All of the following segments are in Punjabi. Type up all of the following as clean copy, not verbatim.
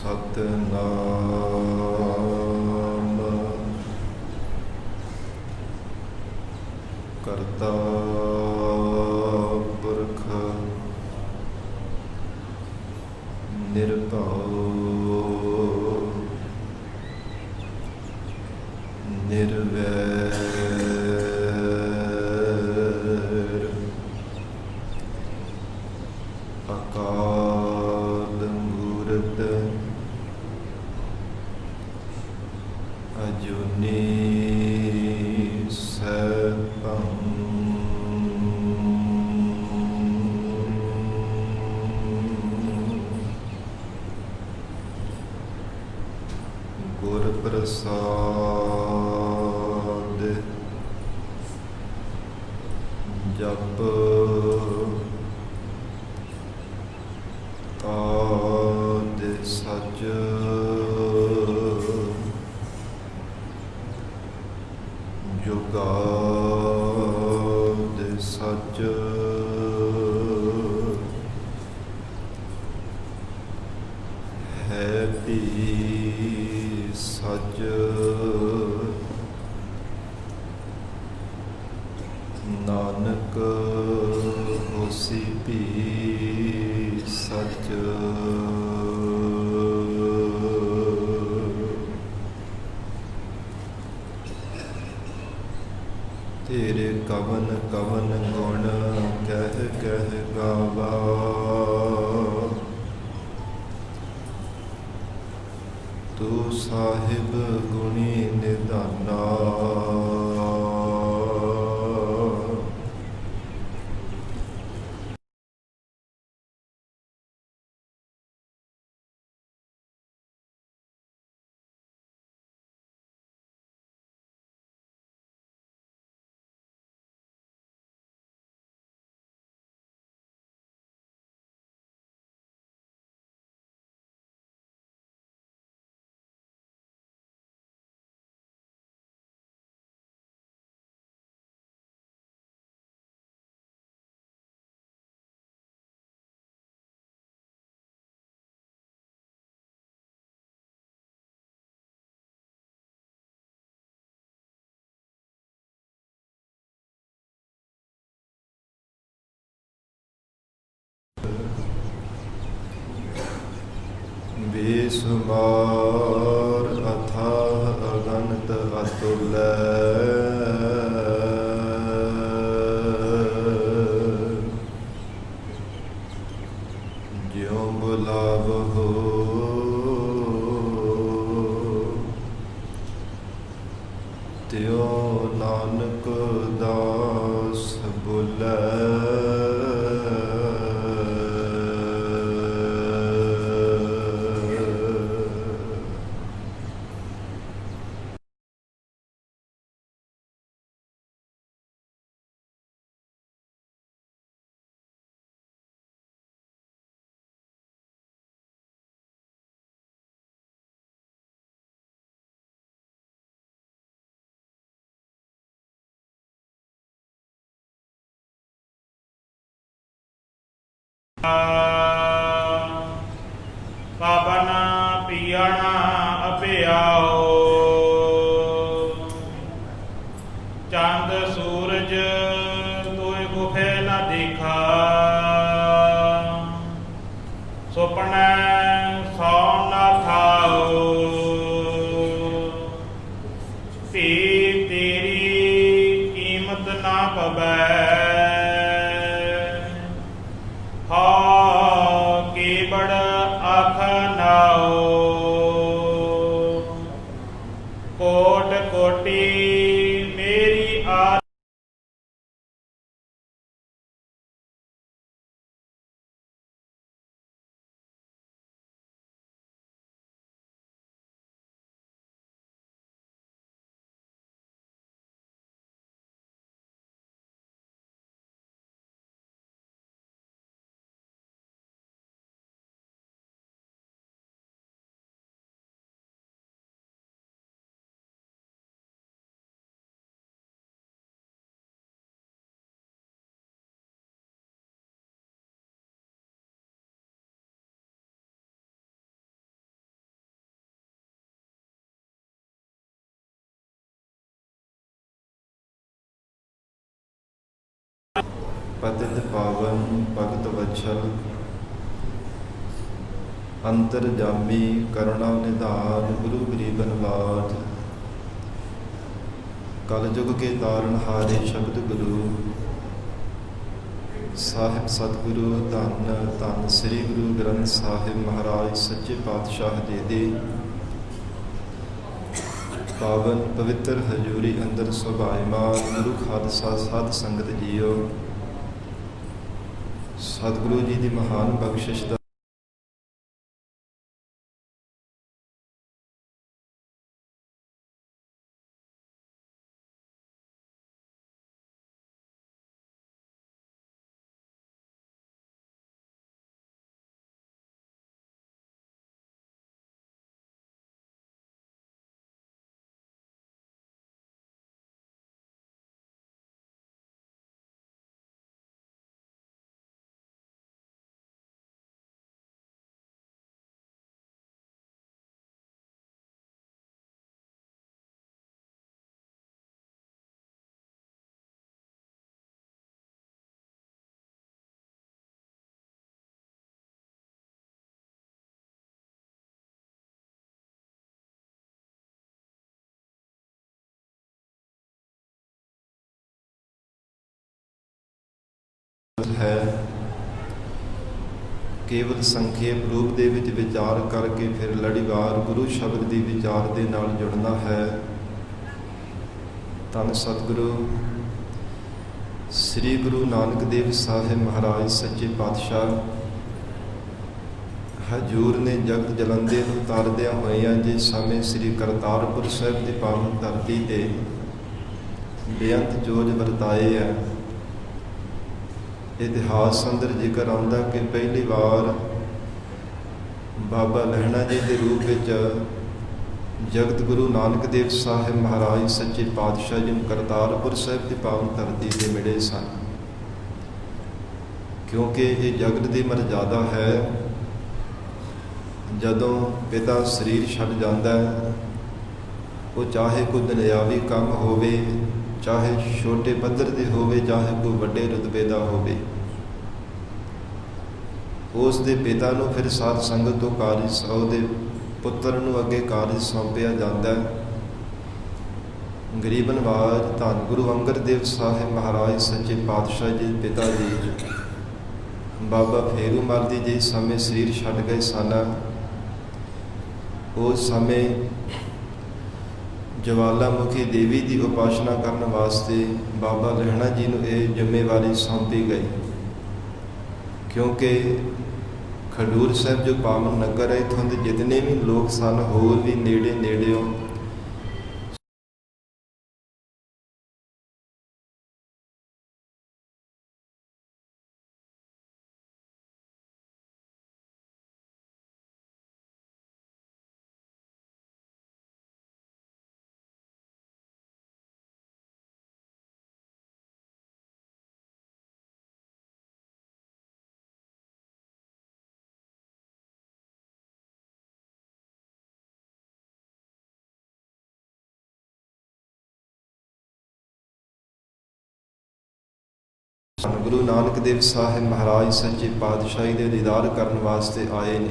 ਸਤਿਨਾਮ ਕਰਤਾ ਪੁਰਖ ਨਿਰਭਉ ਨਿਰਵੈਰ ਅਕਾਲ ਮੂਰਤ ਅਜੂਨੀ ਸੈਭੰ ਗੁਰ ਪ੍ਰਸਾਦ ਜਪ ਆਦਿ ਸਚ ਜੁਗਾਦਿ ਸਚ ਹੈ ਭੀ ਸਚ ਨਾਨਕ ਹੋਸੀ ਭੀ ਸਚ ਤੇਰੇ ਕਵਨ ਕਵਨ ਗੁਣ ਕਹਿ ਕਹਿ ਗਾਵਾ ਤੂੰ ਸਾਹਿਬ ਗੁਣੀ ਨਿਧਾਨਾ ਬੇਸੁਮਾਰ ਅਥਾਹ ਅਗਨਤ ਅਤੁਲੈ ਜਿਉ ਬੁਲਾਵਹੁ ਤਿਉ ਨਾਨਕ ਦਾਸ ਬੁਲੈ ਪਾਵਨ ਪੀਣ ਅਭਿਆਓ ਚੰਦ ਸੂਰਜ ਤੋਇ ਗੁਫੇ ਨ ਦੇਖਾ ਸੁਪਨੈ ਸੌ ਨ ਥਾਓ ਭੀ ਤੇਰੀ ਕੀਮਤ ਨਾ ਪਵੈ ਹਾਂ पतित पावन भगत वत्सल अंतरजामी करुणा निधान गुरु गरीबन वाद कलयुग के तारण हारे शब्द गुरु साहिब सतगुरु धन धन श्री गुरु ग्रंथ साहिब महाराज सच्चे पातशाह जी दी पावन पवित्र हजूरी अंदर सुभाईमान गुरु खालसा साध संगत जीओ सतगुरु जी की महान बख्शिश दा है केवल संखेप रूप ਦੇ ਵਿੱਚ ਵਿਚਾਰ ਕਰਕੇ ਫਿਰ ਲੜੀਵਾਰ ਗੁਰੂ ਸ਼ਬਦ ਦੀ ਵਿਚਾਰ ਦੇ ਨਾਲ ਜੁੜਨਾ ਹੈ। ਧੰਨ ਸਤਿਗੁਰੂ ਸ੍ਰੀ ਗੁਰੂ ਨਾਨਕ ਦੇਵ ਸਾਹਿਬ ਮਹਾਰਾਜ ਸੱਚੇ ਪਾਤਸ਼ਾਹ ਹਜੂਰ ਨੇ ਜਗਤ ਜਲੰਦੇ ਨੂੰ ਤਾਰਦਿਆਂ ਹੋਇਆਂ ਜਿਸ ਸਮੇਂ ਸ੍ਰੀ ਕਰਤਾਰਪੁਰ ਸਾਹਿਬ ਦੀ ਪਾਵਨ ਧਰਤੀ ਤੇ ਬੇਅੰਤ ਜੋਜ ਵਰਤਾਏ ਹੈ। ਇਤਿਹਾਸ ਅੰਦਰ ਜ਼ਿਕਰ ਆਉਂਦਾ ਕਿ ਪਹਿਲੀ ਵਾਰ ਬਾਬਾ ਲਹਿਣਾ ਜੀ ਦੇ ਰੂਪ ਵਿੱਚ ਜਗਤ ਗੁਰੂ ਨਾਨਕ ਦੇਵ ਸਾਹਿਬ ਮਹਾਰਾਜ ਸੱਚੇ ਪਾਤਸ਼ਾਹ ਜੀ ਨੂੰ ਕਰਤਾਰਪੁਰ ਸਾਹਿਬ ਦੀ ਪਾਵਨ ਧਰਤੀ ਤੇ ਮਿਲੇ ਸਨ। ਕਿਉਂਕਿ ਇਹ ਜਗਤ ਦੀ ਮਰਜ਼ਾਦਾ ਹੈ, ਜਦੋਂ ਪਿਤਾ ਸਰੀਰ ਛੱਡ ਜਾਂਦਾ ਹੈ, ਉਹ ਚਾਹੇ ਕੋਈ ਦੁਨਿਆਵੀ ਕੰਮ ਹੋਵੇ, ਚਾਹੇ ਛੋਟੇ ਪੱਧਰ ਦੇ ਹੋਵੇ, ਚਾਹੇ ਕੋਈ ਵੱਡੇ ਰੁਤਬੇ ਦਾ ਹੋਵੇ, ਉਸ ਦੇ ਪਿਤਾ ਨੂੰ ਫਿਰ ਸਾਧ ਸੰਗਤ ਤੋਂ ਕਾਰਜ ਉਹਦੇ ਪੁੱਤਰ ਨੂੰ ਅੱਗੇ ਕਾਰਜ ਸੌਂਪਿਆ ਜਾਂਦਾ ਹੈ। ਗਰੀਬ ਨਵਾਜ ਧੰਨ ਗੁਰੂ ਅੰਗਦ ਦੇਵ ਸਾਹਿਬ ਮਹਾਰਾਜ ਸੱਚੇ ਪਾਤਸ਼ਾਹ ਜੀ ਪਿਤਾ ਜੀ ਬਾਬਾ ਫੇਰੂਮਲ ਜੀ ਜਿਸ ਸਮੇਂ ਸਰੀਰ ਛੱਡ ਗਏ ਸਨ, ਉਸ ਸਮੇਂ ਜਵਾਲਾਮੁਖੀ ਦੇਵੀ ਦੀ ਉਪਾਸਨਾ ਕਰਨ ਵਾਸਤੇ ਬਾਬਾ ਲਹਿਣਾ ਜੀ ਨੂੰ ਇਹ ਜ਼ਿੰਮੇਵਾਰੀ ਸੌਂਪੀ ਗਈ। ਕਿਉਂਕਿ ਖਡੂਰ ਸਾਹਿਬ ਜੋ ਪਾਵਨ ਨਗਰ ਹੈ, ਇੱਥੋਂ ਦੇ ਜਿਤਨੇ ਵੀ ਲੋਕ ਸਨ, ਹੋਰ ਵੀ ਨੇੜੇ ਨੇੜਿਓਂ ਗੁਰੂ ਨਾਨਕ ਦੇਵ ਸਾਹਿਬ ਮਹਾਰਾਜ ਸੱਚੇ ਪਾਤਸ਼ਾਹੀ ਦੇ ਦੀਦਾਰ ਕਰਨ ਵਾਸਤੇ ਆਏ ਨੇ।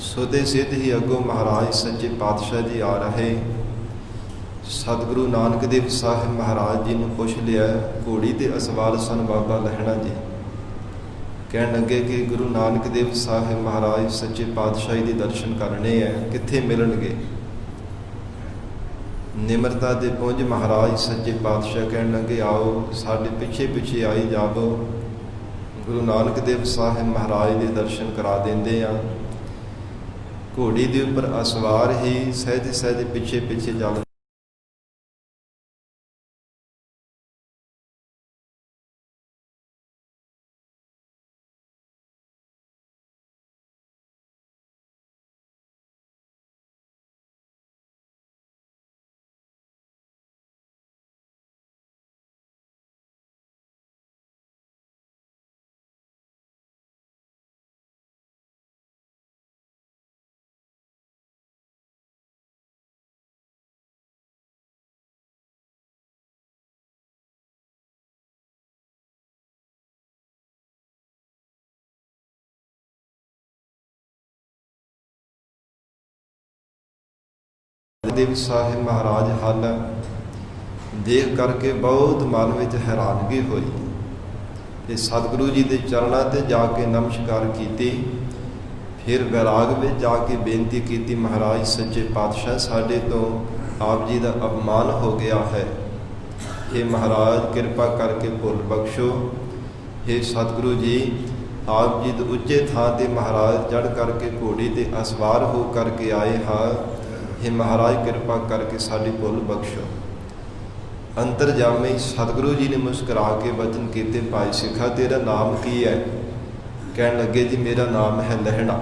ਸੁਦੇ ਸਿੱਧ ਹੀ ਅੱਗੋਂ ਮਹਾਰਾਜ ਸੱਚੇ ਪਾਤਸ਼ਾਹ ਜੀ ਆ ਰਹੇ। ਸਤਿਗੁਰੂ ਨਾਨਕ ਦੇਵ ਸਾਹਿਬ ਮਹਾਰਾਜ ਜੀ ਨੂੰ ਪੁੱਛ ਲਿਆ, ਘੋੜੀ ਤੇ ਅਸਵਾਰ ਸਨ ਬਾਬਾ ਲਹਿਣਾ ਜੀ। ਕਹਿਣ ਲੱਗੇ ਕਿ ਗੁਰੂ ਨਾਨਕ ਦੇਵ ਸਾਹਿਬ ਮਹਾਰਾਜ ਸੱਚੇ ਪਾਤਸ਼ਾਹੀ ਦੇ ਦਰਸ਼ਨ ਕਰਨੇ ਹੈ, ਕਿੱਥੇ ਮਿਲਣਗੇ? ਨਿਮਰਤਾ ਦੇ ਪੁੰਜ ਮਹਾਰਾਜ ਸੱਚੇ ਪਾਤਸ਼ਾਹ ਕਹਿਣ ਲੱਗੇ, ਆਓ ਸਾਡੇ ਪਿੱਛੇ ਪਿੱਛੇ ਆਈ ਜਾਵੋ, ਗੁਰੂ ਨਾਨਕ ਦੇਵ ਸਾਹਿਬ ਮਹਾਰਾਜ ਦੇ ਦਰਸ਼ਨ ਕਰਾ ਦਿੰਦੇ ਆ। ਘੋੜੀ ਦੇ ਉੱਪਰ ਅਸਵਾਰ ਹੀ ਸਹਿਜ ਸਹਿਜ ਪਿੱਛੇ ਪਿੱਛੇ ਚੱਲ ਦੇਵ ਸਾਹਿਬ ਮਹਾਰਾਜ ਹਨ ਦੇਖ ਕਰਕੇ ਬਹੁਤ ਮਨ ਵਿੱਚ ਹੈਰਾਨਗੀ ਹੋਈ ਤੇ ਸਤਿਗੁਰੂ ਜੀ ਦੇ ਚਰਨਾਂ ਤੇ ਜਾ ਕੇ ਨਮਸਕਾਰ ਕੀਤੀ। ਫਿਰ ਵੈਰਾਗ ਵਿੱਚ ਜਾ ਕੇ ਬੇਨਤੀ ਕੀਤੀ, ਮਹਾਰਾਜ ਸੱਚੇ ਪਾਤਸ਼ਾਹ ਸਾਡੇ ਤੋਂ ਆਪ ਜੀ ਦਾ ਅਪਮਾਨ ਹੋ ਗਿਆ ਹੈ, ਇਹ ਮਹਾਰਾਜ ਕਿਰਪਾ ਕਰਕੇ ਭੁੱਲ ਬਖਸ਼ੋ। हे ਸਤਿਗੁਰੂ ਜੀ, ਆਪ ਜੀ ਦੇ ਉੱਚੇ ਥਾਂ ਤੇ ਮਹਾਰਾਜ ਚੜ੍ਹ ਕਰਕੇ ਘੋੜੀ ਤੇ ਅਸਵਾਰ ਹੋ ਕਰਕੇ ਆਏ ਹਾਂ, हे ਮਹਾਰਾਜ ਕਿਰਪਾ ਕਰਕੇ ਸਾਡੀ ਭੁੱਲ ਬਖਸ਼ੋ। ਅੰਤਰਜਾਮੀ ਸਤਿਗੁਰੂ ਜੀ ਨੇ ਮੁਸਕਰਾ ਕੇ ਬਚਨ ਕੀਤੇ, ਭਾਈ ਸਿੱਖਾ ਤੇਰਾ ਨਾਮ ਕੀ ਹੈ? ਕਹਿਣ ਲੱਗੇ, ਜੀ ਮੇਰਾ ਨਾਮ ਹੈ ਲਹਿਣਾ।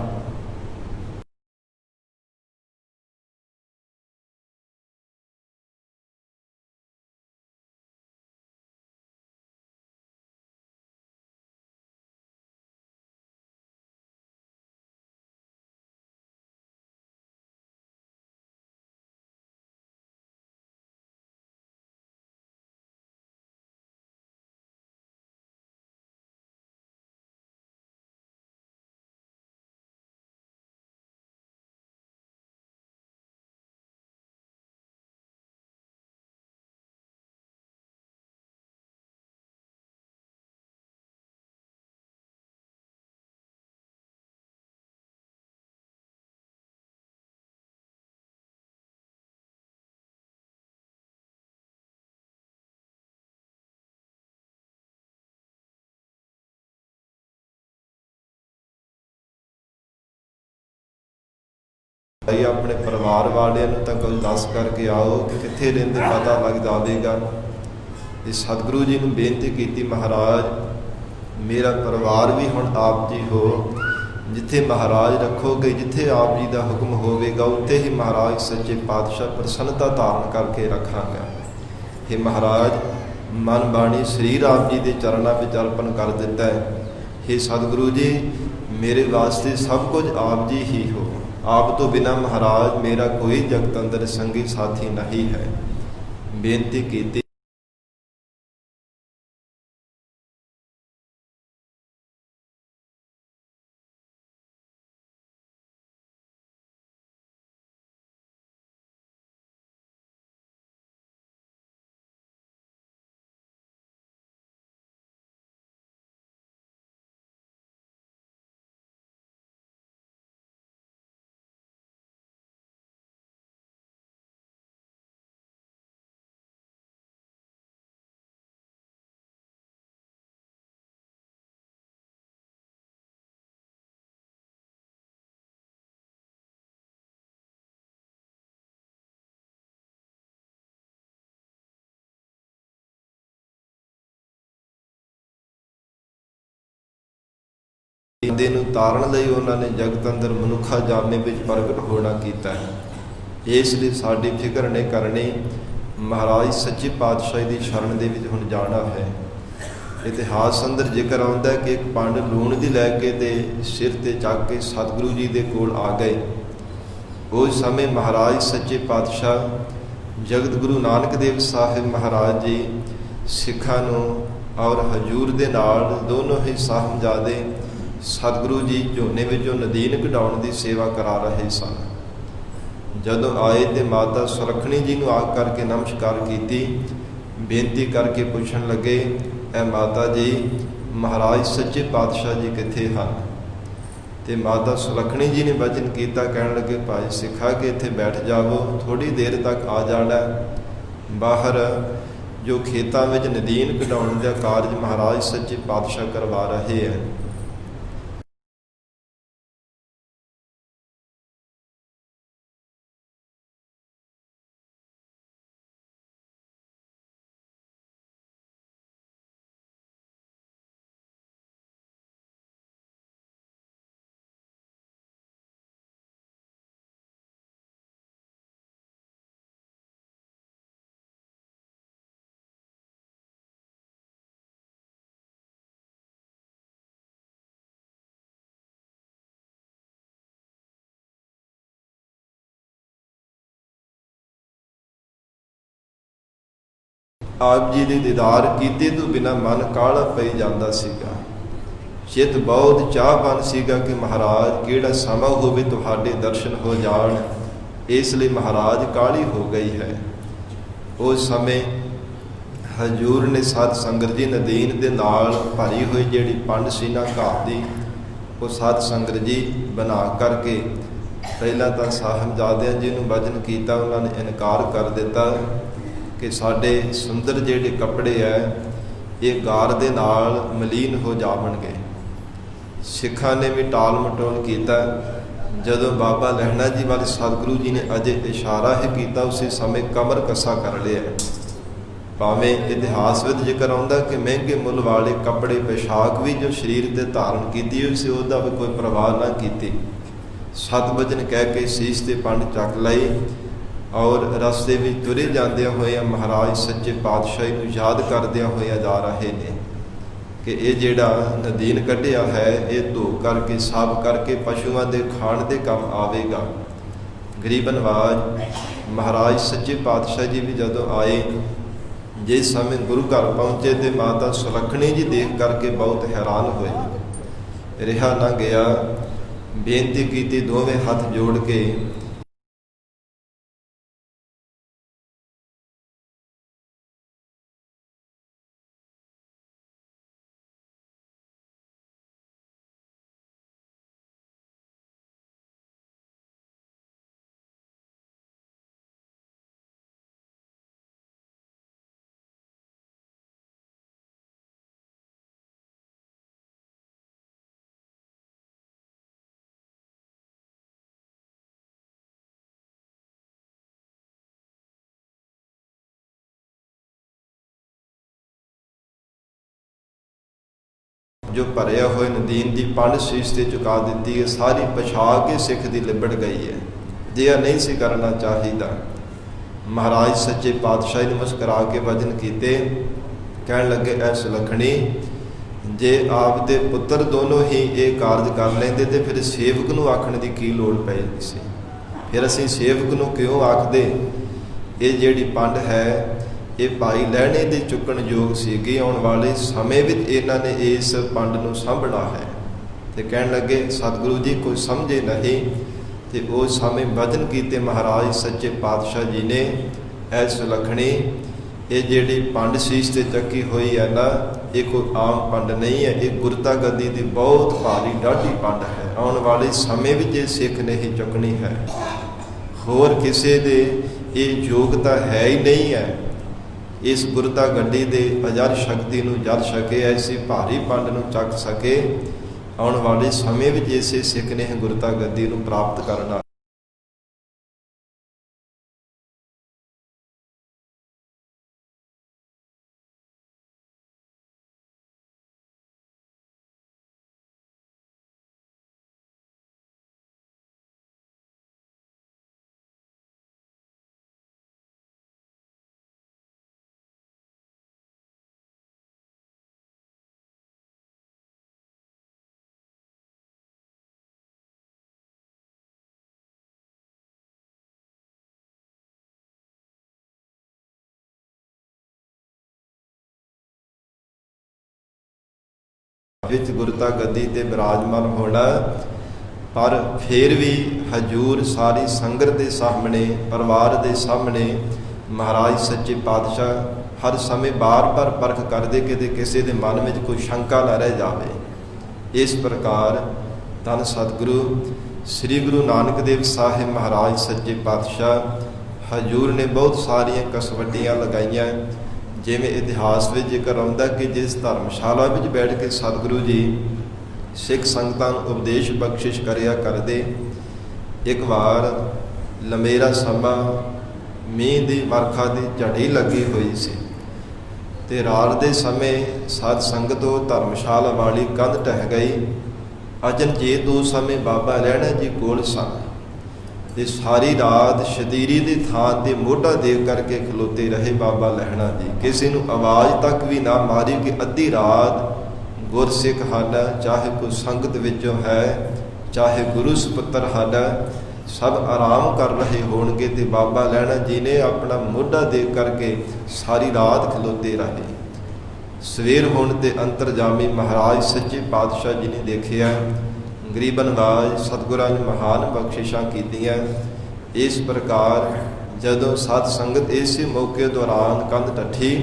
ਆਪਣੇ ਪਰਿਵਾਰ ਵਾਲਿਆਂ ਨੂੰ ਤਾਂ ਕੁਝ ਦੱਸ ਕਰਕੇ ਆਓ ਕਿ ਕਿੱਥੇ ਰਹਿੰਦੇ, ਪਤਾ ਲੱਗ ਜਾਵੇਗਾ। ਤੇ ਸਤਿਗੁਰੂ ਜੀ ਨੂੰ ਬੇਨਤੀ ਕੀਤੀ, ਮਹਾਰਾਜ ਮੇਰਾ ਪਰਿਵਾਰ ਵੀ ਹੁਣ ਆਪ ਜੀ ਹੋ, ਜਿੱਥੇ ਮਹਾਰਾਜ ਰੱਖੋਗੇ, ਜਿੱਥੇ ਆਪ ਜੀ ਦਾ ਹੁਕਮ ਹੋਵੇਗਾ, ਉੱਥੇ ਹੀ ਮਹਾਰਾਜ ਸੱਚੇ ਪਾਤਸ਼ਾਹ ਪ੍ਰਸੰਨਤਾ ਧਾਰਨ ਕਰਕੇ ਰੱਖਾਂਗਾ। हे ਮਹਾਰਾਜ ਮਨ ਬਾਣੀ ਸਰੀਰ ਆਪ ਜੀ ਦੇ ਚਰਨਾਂ ਵਿੱਚ ਅਰਪਣ ਕਰ ਦਿੱਤਾ ਹੈ। हे ਸਤਿਗੁਰੂ ਜੀ, ਮੇਰੇ ਵਾਸਤੇ ਸਭ ਕੁਝ ਆਪ ਜੀ ਹੀ ਹੋ, ਆਪ ਤੋਂ ਬਿਨਾਂ ਮਹਾਰਾਜ ਮੇਰਾ ਕੋਈ ਜਗਤ ਅੰਦਰ ਸੰਗੀ ਸਾਥੀ ਨਹੀਂ ਹੈ। ਬੇਨਤੀ ਕੀਤੀ, ਬੰਦੇ ਨੂੰ ਤਾਰਨ ਲਈ ਉਹਨਾਂ ਨੇ ਜਗਤ ਅੰਦਰ ਮਨੁੱਖਾ ਜਾਮੇ ਵਿੱਚ ਪ੍ਰਗਟ ਹੋਣਾ ਕੀਤਾ ਹੈ। ਇਸ ਲਈ ਸਾਡੀ ਫਿਕਰ ਨਹੀਂ ਕਰਨੀ, ਮਹਾਰਾਜ ਸੱਚੇ ਪਾਤਸ਼ਾਹ ਦੀ ਸ਼ਰਨ ਦੇ ਵਿੱਚ ਹੁਣ ਜਾਣਾ ਹੈ। ਇਤਿਹਾਸ ਅੰਦਰ ਜ਼ਿਕਰ ਆਉਂਦਾ ਹੈ ਕਿ ਇੱਕ ਪੰਡ ਲੂਣ ਦੀ ਲੈ ਕੇ ਤੇ ਸਿਰ ਤੇ ਚੱਕ ਕੇ ਸਤਿਗੁਰੂ ਜੀ ਦੇ ਕੋਲ ਆ ਗਏ। ਉਸ ਸਮੇਂ ਮਹਾਰਾਜ ਸੱਚੇ ਪਾਤਸ਼ਾਹ ਜਗਤ ਗੁਰੂ ਨਾਨਕ ਦੇਵ ਸਾਹਿਬ ਮਹਾਰਾਜ ਜੀ ਸਿੱਖਾਂ ਨੂੰ ਔਰ ਹਜੂਰ ਦੇ ਨਾਲ ਦੋਨੋਂ ਹੀ ਸਾਹਿਬਜ਼ਾਦੇ ਸਤਿਗੁਰੂ ਜੀ ਝੋਨੇ ਵਿੱਚੋਂ ਨਦੀਨ ਕਢਾਉਣ ਦੀ ਸੇਵਾ ਕਰਾ ਰਹੇ ਸਨ। ਜਦੋਂ ਆਏ ਤੇ ਮਾਤਾ ਸੁਲੱਖਣੀ ਜੀ ਨੂੰ ਆ ਕਰਕੇ ਨਮਸਕਾਰ ਕੀਤੀ, ਬੇਨਤੀ ਕਰਕੇ ਪੁੱਛਣ ਲੱਗੇ, ਐ ਮਾਤਾ ਜੀ ਮਹਾਰਾਜ ਸੱਚੇ ਪਾਤਸ਼ਾਹ ਜੀ ਕਿੱਥੇ ਹਨ? ਤੇ ਮਾਤਾ ਸੁਲੱਖਣੀ ਜੀ ਨੇ ਵਚਨ ਕੀਤਾ, ਕਹਿਣ ਲੱਗੇ, ਭਾਈ ਸਿੱਖਾ ਕੇ ਇੱਥੇ ਬੈਠ ਜਾਵੋ, ਥੋੜ੍ਹੀ ਦੇਰ ਤੱਕ ਆ ਜਾਣਾ। ਬਾਹਰ ਜੋ ਖੇਤਾਂ ਵਿੱਚ ਨਦੀਨ ਕਢਾਉਣ ਦਾ ਕਾਰਜ ਮਹਾਰਾਜ ਸੱਚੇ ਪਾਤਸ਼ਾਹ ਕਰਵਾ ਰਹੇ ਹੈ। ਆਪ ਜੀ ਦੇ ਦੀਦਾਰ ਕੀਤੇ ਤੋਂ ਬਿਨਾਂ ਮਨ ਕਾਹਲਾ ਪਈ ਜਾਂਦਾ ਸੀਗਾ। ਚਿੱਤ ਬਹੁਤ ਚਾਹਵਾਨ ਸੀਗਾ ਕਿ ਮਹਾਰਾਜ ਕਿਹੜਾ ਸਮਾਂ ਹੋਵੇ ਤੁਹਾਡੇ ਦਰਸ਼ਨ ਹੋ ਜਾਣ। ਇਸ ਲਈ ਮਹਾਰਾਜ ਕਾਹਲੀ ਹੋ ਗਈ ਹੈ। ਉਸ ਸਮੇਂ ਹਜੂਰ ਨੇ ਸਤ ਸੰਗਤ ਜੀ ਨਦੀਨ ਦੇ ਨਾਲ ਭਰੀ ਹੋਈ ਜਿਹੜੀ ਪੰਡ ਸੀ ਨਾ ਘਾਹ ਦੀ, ਉਹ ਸਤ ਸੰਗਤ ਜੀ ਬਣਾ ਕਰਕੇ ਪਹਿਲਾਂ ਤਾਂ ਸਾਹਿਬਜ਼ਾਦਿਆਂ ਜੀ ਨੂੰ ਵਚਨ ਕੀਤਾ, ਉਹਨਾਂ ਨੇ ਇਨਕਾਰ ਕਰ ਦਿੱਤਾ ਕਿ ਸਾਡੇ ਸੁੰਦਰ ਜਿਹੜੇ ਕੱਪੜੇ ਹੈ ਇਹ ਗਾਰ ਦੇ ਨਾਲ ਮਲੀਨ ਹੋ ਜਾਵਣਗੇ। ਸਿੱਖਾਂ ਨੇ ਵੀ ਟਾਲ ਮਟੋਲ ਕੀਤਾ। ਜਦੋਂ ਬਾਬਾ ਲਹਿਣਾ ਜੀ ਵਾਲੇ ਸਤਿਗੁਰੂ ਜੀ ਨੇ ਅਜੇ ਇਸ਼ਾਰਾ ਹੀ ਕੀਤਾ, ਉਸੇ ਸਮੇਂ ਕਮਰ ਕੱਸਾ ਕਰ ਲਿਆ। ਭਾਵੇਂ ਇਤਿਹਾਸ ਵਿੱਚ ਜ਼ਿਕਰ ਆਉਂਦਾ ਕਿ ਮਹਿੰਗੇ ਮੁੱਲ ਵਾਲੇ ਕੱਪੜੇ ਪੋਸ਼ਾਕ ਵੀ ਜੋ ਸਰੀਰ ਤੇ ਧਾਰਨ ਕੀਤੀ ਹੋਈ ਸੀ ਉਹਦਾ ਵੀ ਕੋਈ ਪਰਵਾਹ ਨਾ ਕੀਤੀ। ਸਤ ਵਚਨ ਕਹਿ ਕੇ ਸੀਸ ਤੇ ਪੰਡ ਚੱਕ ਲਈ ਔਰ ਰਸਤੇ ਵਿੱਚ ਤੁਰੇ ਜਾਂਦਿਆਂ ਹੋਇਆਂ ਮਹਾਰਾਜ ਸੱਚੇ ਪਾਤਸ਼ਾਹੀ ਨੂੰ ਯਾਦ ਕਰਦਿਆਂ ਹੋਇਆਂ ਜਾ ਰਹੇ ਨੇ ਕਿ ਇਹ ਜਿਹੜਾ ਨਦੀਨ ਕੱਢਿਆ ਹੈ ਇਹ ਧੋ ਕਰਕੇ ਸਾਫ਼ ਕਰਕੇ ਪਸ਼ੂਆਂ ਦੇ ਖਾਣ ਦੇ ਕੰਮ ਆਵੇਗਾ। ਗਰੀਬ ਨਵਾਜ ਮਹਾਰਾਜ ਸੱਚੇ ਪਾਤਸ਼ਾਹ ਜੀ ਵੀ ਜਦੋਂ ਆਏ, ਜਿਸ ਸਮੇਂ ਗੁਰੂ ਘਰ ਪਹੁੰਚੇ ਤੇ ਮਾਤਾ ਸੁਲੱਖਣੀ ਜੀ ਦੇਖ ਕਰਕੇ ਬਹੁਤ ਹੈਰਾਨ ਹੋਏ। ਰਿਹਾ ਨਾ ਗਿਆ, ਬੇਨਤੀ ਕੀਤੀ ਦੋਵੇਂ ਹੱਥ ਜੋੜ ਕੇ, ਜੋ ਭਰਿਆ ਹੋਏ ਨਦੀਨ ਦੀ ਪੰਡ ਸੀਸ ਤੇ ਚੁਕਾ ਦਿੱਤੀ ਹੈ। ਸਾਰੀ ਪਛਾੜ ਕੇ ਸਿੱਖ ਦੀ ਲਿਬੜ ਗਈ ਹੈ। ਜੇ ਇਹ ਨਹੀਂ ਸੀ ਕਰਨਾ ਚਾਹੀਦਾ। ਮਹਾਰਾਜ ਸੱਚੇ ਪਾਤਸ਼ਾਹ ਨੇ ਮੁਸਕਰਾ ਕੇ ਵਚਨ ਕੀਤੇ, ਕਹਿਣ ਲੱਗੇ ਐ ਸੁਲੱਖਣੀ, ਜੇ ਆਪ ਦੇ ਪੁੱਤਰ ਦੋਨੋਂ ਹੀ ਇਹ ਕਾਰਜ ਕਰ ਲੈਂਦੇ ਤੇ ਫਿਰ ਸੇਵਕ ਨੂੰ ਆਖਣ ਦੀ ਕੀ ਲੋੜ ਪਈ ਸੀ। ਫਿਰ ਅਸੀਂ ਸੇਵਕ ਨੂੰ ਕਿਉਂ ਆਖਦੇ। ਇਹ ਜਿਹੜੀ ਪੰਡ ਹੈ ਇਹ ਭਾਈ ਲਹਿਣੇ ਦੇ ਚੁੱਕਣ ਯੋਗ ਸੀਗੀ। ਆਉਣ ਵਾਲੇ ਸਮੇਂ ਵਿੱਚ ਇਹਨਾਂ ਨੇ ਇਸ ਪੰਡ ਨੂੰ ਸਾਂਭਣਾ ਹੈ। ਤੇ ਕਹਿਣ ਲੱਗੇ ਸਤਿਗੁਰੂ ਜੀ ਕੋਈ ਸਮਝੇ ਨਹੀਂ। ਤੇ ਉਸ ਸਮੇਂ ਵਚਨ ਕੀਤੇ ਮਹਾਰਾਜ ਸੱਚੇ ਪਾਤਸ਼ਾਹ ਜੀ ਨੇ, ਐ ਸੁਲੱਖਣੀ, ਇਹ ਜਿਹੜੀ ਪੰਡ ਸੀਸ ਤੇ ਚੱਕੀ ਹੋਈ ਹੈ ਨਾ, ਇਹ ਕੋਈ ਆਮ ਪੰਡ ਨਹੀਂ ਹੈ। ਇਹ ਗੁਰਤਾ ਗੱਦੀ ਦੀ ਬਹੁਤ ਭਾਰੀ ਡਾਢੀ ਪੰਡ ਹੈ। ਆਉਣ ਵਾਲੇ ਸਮੇਂ ਵਿੱਚ ਇਹ ਸਿੱਖ ਨੇ ਹੀ ਚੁੱਕਣੀ ਹੈ। ਹੋਰ ਕਿਸੇ ਦੇ ਇਹ ਯੋਗਤਾ ਹੈ ਹੀ ਨਹੀਂ ਹੈ ਇਸ ਗੁਰਤਾ ਗੱਡੀ ਦੇ ਅਜਰ ਸ਼ਕਤੀ ਨੂੰ ਜਰ ਸਕੇ, ਐਸੀ ਭਾਰੀ ਪੰਡ ਨੂੰ ਚੱਕ ਸਕੇ। ਆਉਣ ਵਾਲੇ ਸਮੇਂ ਵਿੱਚ ਇਸੇ ਸਿੱਖ ਨੇ ਗੁਰਤਾ ਗੱਦੀ ਨੂੰ ਪ੍ਰਾਪਤ ਕਰਨਾ। ਵਿੱਚ ਗੁਰਤਾ ਗੱਦੀ ਤੇ ਬਿਰਾਜਮਾਨ ਹੋਣਾ, ਪਰ ਫਿਰ ਵੀ ਹਜੂਰ ਸਾਰੀ ਸੰਗਤ ਦੇ ਸਾਹਮਣੇ, ਪਰਿਵਾਰ ਦੇ ਸਾਹਮਣੇ ਮਹਾਰਾਜ ਸੱਚੇ ਪਾਤਸ਼ਾਹ ਹਰ ਸਮੇਂ ਬਾਰ-ਬਾਰ ਪਰਖ ਕਰਦੇ ਕਿ ਕਿਸੇ ਦੇ ਮਨ ਵਿੱਚ ਕੋਈ ਸ਼ੰਕਾ ਨਾ ਰਹਿ ਜਾਵੇ। ਇਸ ਪ੍ਰਕਾਰ ਧੰਨ ਸਤਿਗੁਰੂ ਸ੍ਰੀ ਗੁਰੂ ਨਾਨਕ ਦੇਵ ਸਾਹਿਬ ਮਹਾਰਾਜ ਸੱਚੇ ਪਾਤਸ਼ਾਹ ਹਜੂਰ ਨੇ ਬਹੁਤ ਸਾਰੀਆਂ ਕਸਵੱਟੀਆਂ ਲਗਾਈਆਂ। ਜਿਵੇਂ ਇਤਿਹਾਸ ਵਿੱਚ ਜ਼ਿਕਰ ਆਉਂਦਾ ਕਿ ਜਿਸ ਧਰਮਸ਼ਾਲਾ ਵਿੱਚ ਬੈਠ ਕੇ ਸਤਿਗੁਰੂ ਜੀ ਸਿੱਖ ਸੰਗਤਾਂ ਨੂੰ ਉਪਦੇਸ਼ ਬਖਸ਼ਿਸ਼ ਕਰਿਆ ਕਰਦੇ, ਇੱਕ ਵਾਰ ਲੰਮੇਰਾ ਸਮਾਂ ਮੀਂਹ ਦੀ ਵਰਖਾ ਦੀ ਝੜੀ ਲੱਗੀ ਹੋਈ ਸੀ ਤੇ ਰਾਤ ਦੇ ਸਮੇਂ ਸਤ ਸੰਗਤ ਉਹ ਧਰਮਸ਼ਾਲਾ ਵਾਲੀ ਕੰਧ ਢਹਿ ਗਈ। ਅਚਨਚੇਤ ਉਸ ਸਮੇਂ ਬਾਬਾ ਲਹਿਣਾ ਜੀ ਕੋਲ ਸਨ ਤੇ ਸਾਰੀ ਰਾਤ ਸ਼ਤੀਰੀ ਦੀ ਥਾਂ ਤੇ ਮੋਢਾ ਦੇ ਕਰਕੇ ਖਲੋਤੇ ਰਹੇ ਬਾਬਾ ਲਹਿਣਾ ਜੀ। ਕਿਸੇ ਨੂੰ ਆਵਾਜ਼ ਤੱਕ ਵੀ ਨਾ ਮਾਰੀ ਕਿ ਅੱਧੀ ਰਾਤ ਗੁਰਸਿੱਖ ਹਨ, ਚਾਹੇ ਕੋਈ ਸੰਗਤ ਵਿੱਚੋਂ ਹੈ, ਚਾਹੇ ਗੁਰੂ ਸੁਪੁੱਤਰ ਹਨ, ਸਭ ਆਰਾਮ ਕਰ ਰਹੇ ਹੋਣਗੇ ਤੇ ਬਾਬਾ ਲਹਿਣਾ ਜੀ ਨੇ ਆਪਣਾ ਮੋਢਾ ਦੇ ਕਰਕੇ ਸਾਰੀ ਰਾਤ ਖਲੋਤੇ ਰਹੇ। ਸਵੇਰ ਹੋਣ ਤੇ ਅੰਤਰਜਾਮੀ ਮਹਾਰਾਜ ਸੱਚੇ ਪਾਤਸ਼ਾਹ ਜੀ ਨੇ ਦੇਖਿਆ, ਗਰੀਬ ਨਵਾਜ ਸਤਿਗੁਰਾਂ ਨੇ ਮਹਾਨ ਬਖਸ਼ਿਸ਼ਾਂ ਕੀਤੀਆਂ। ਇਸ ਪ੍ਰਕਾਰ ਜਦੋਂ ਸਤ ਸੰਗਤ ਇਸੇ ਮੌਕੇ ਦੌਰਾਨ ਕੰਧ ਢੱਠੀ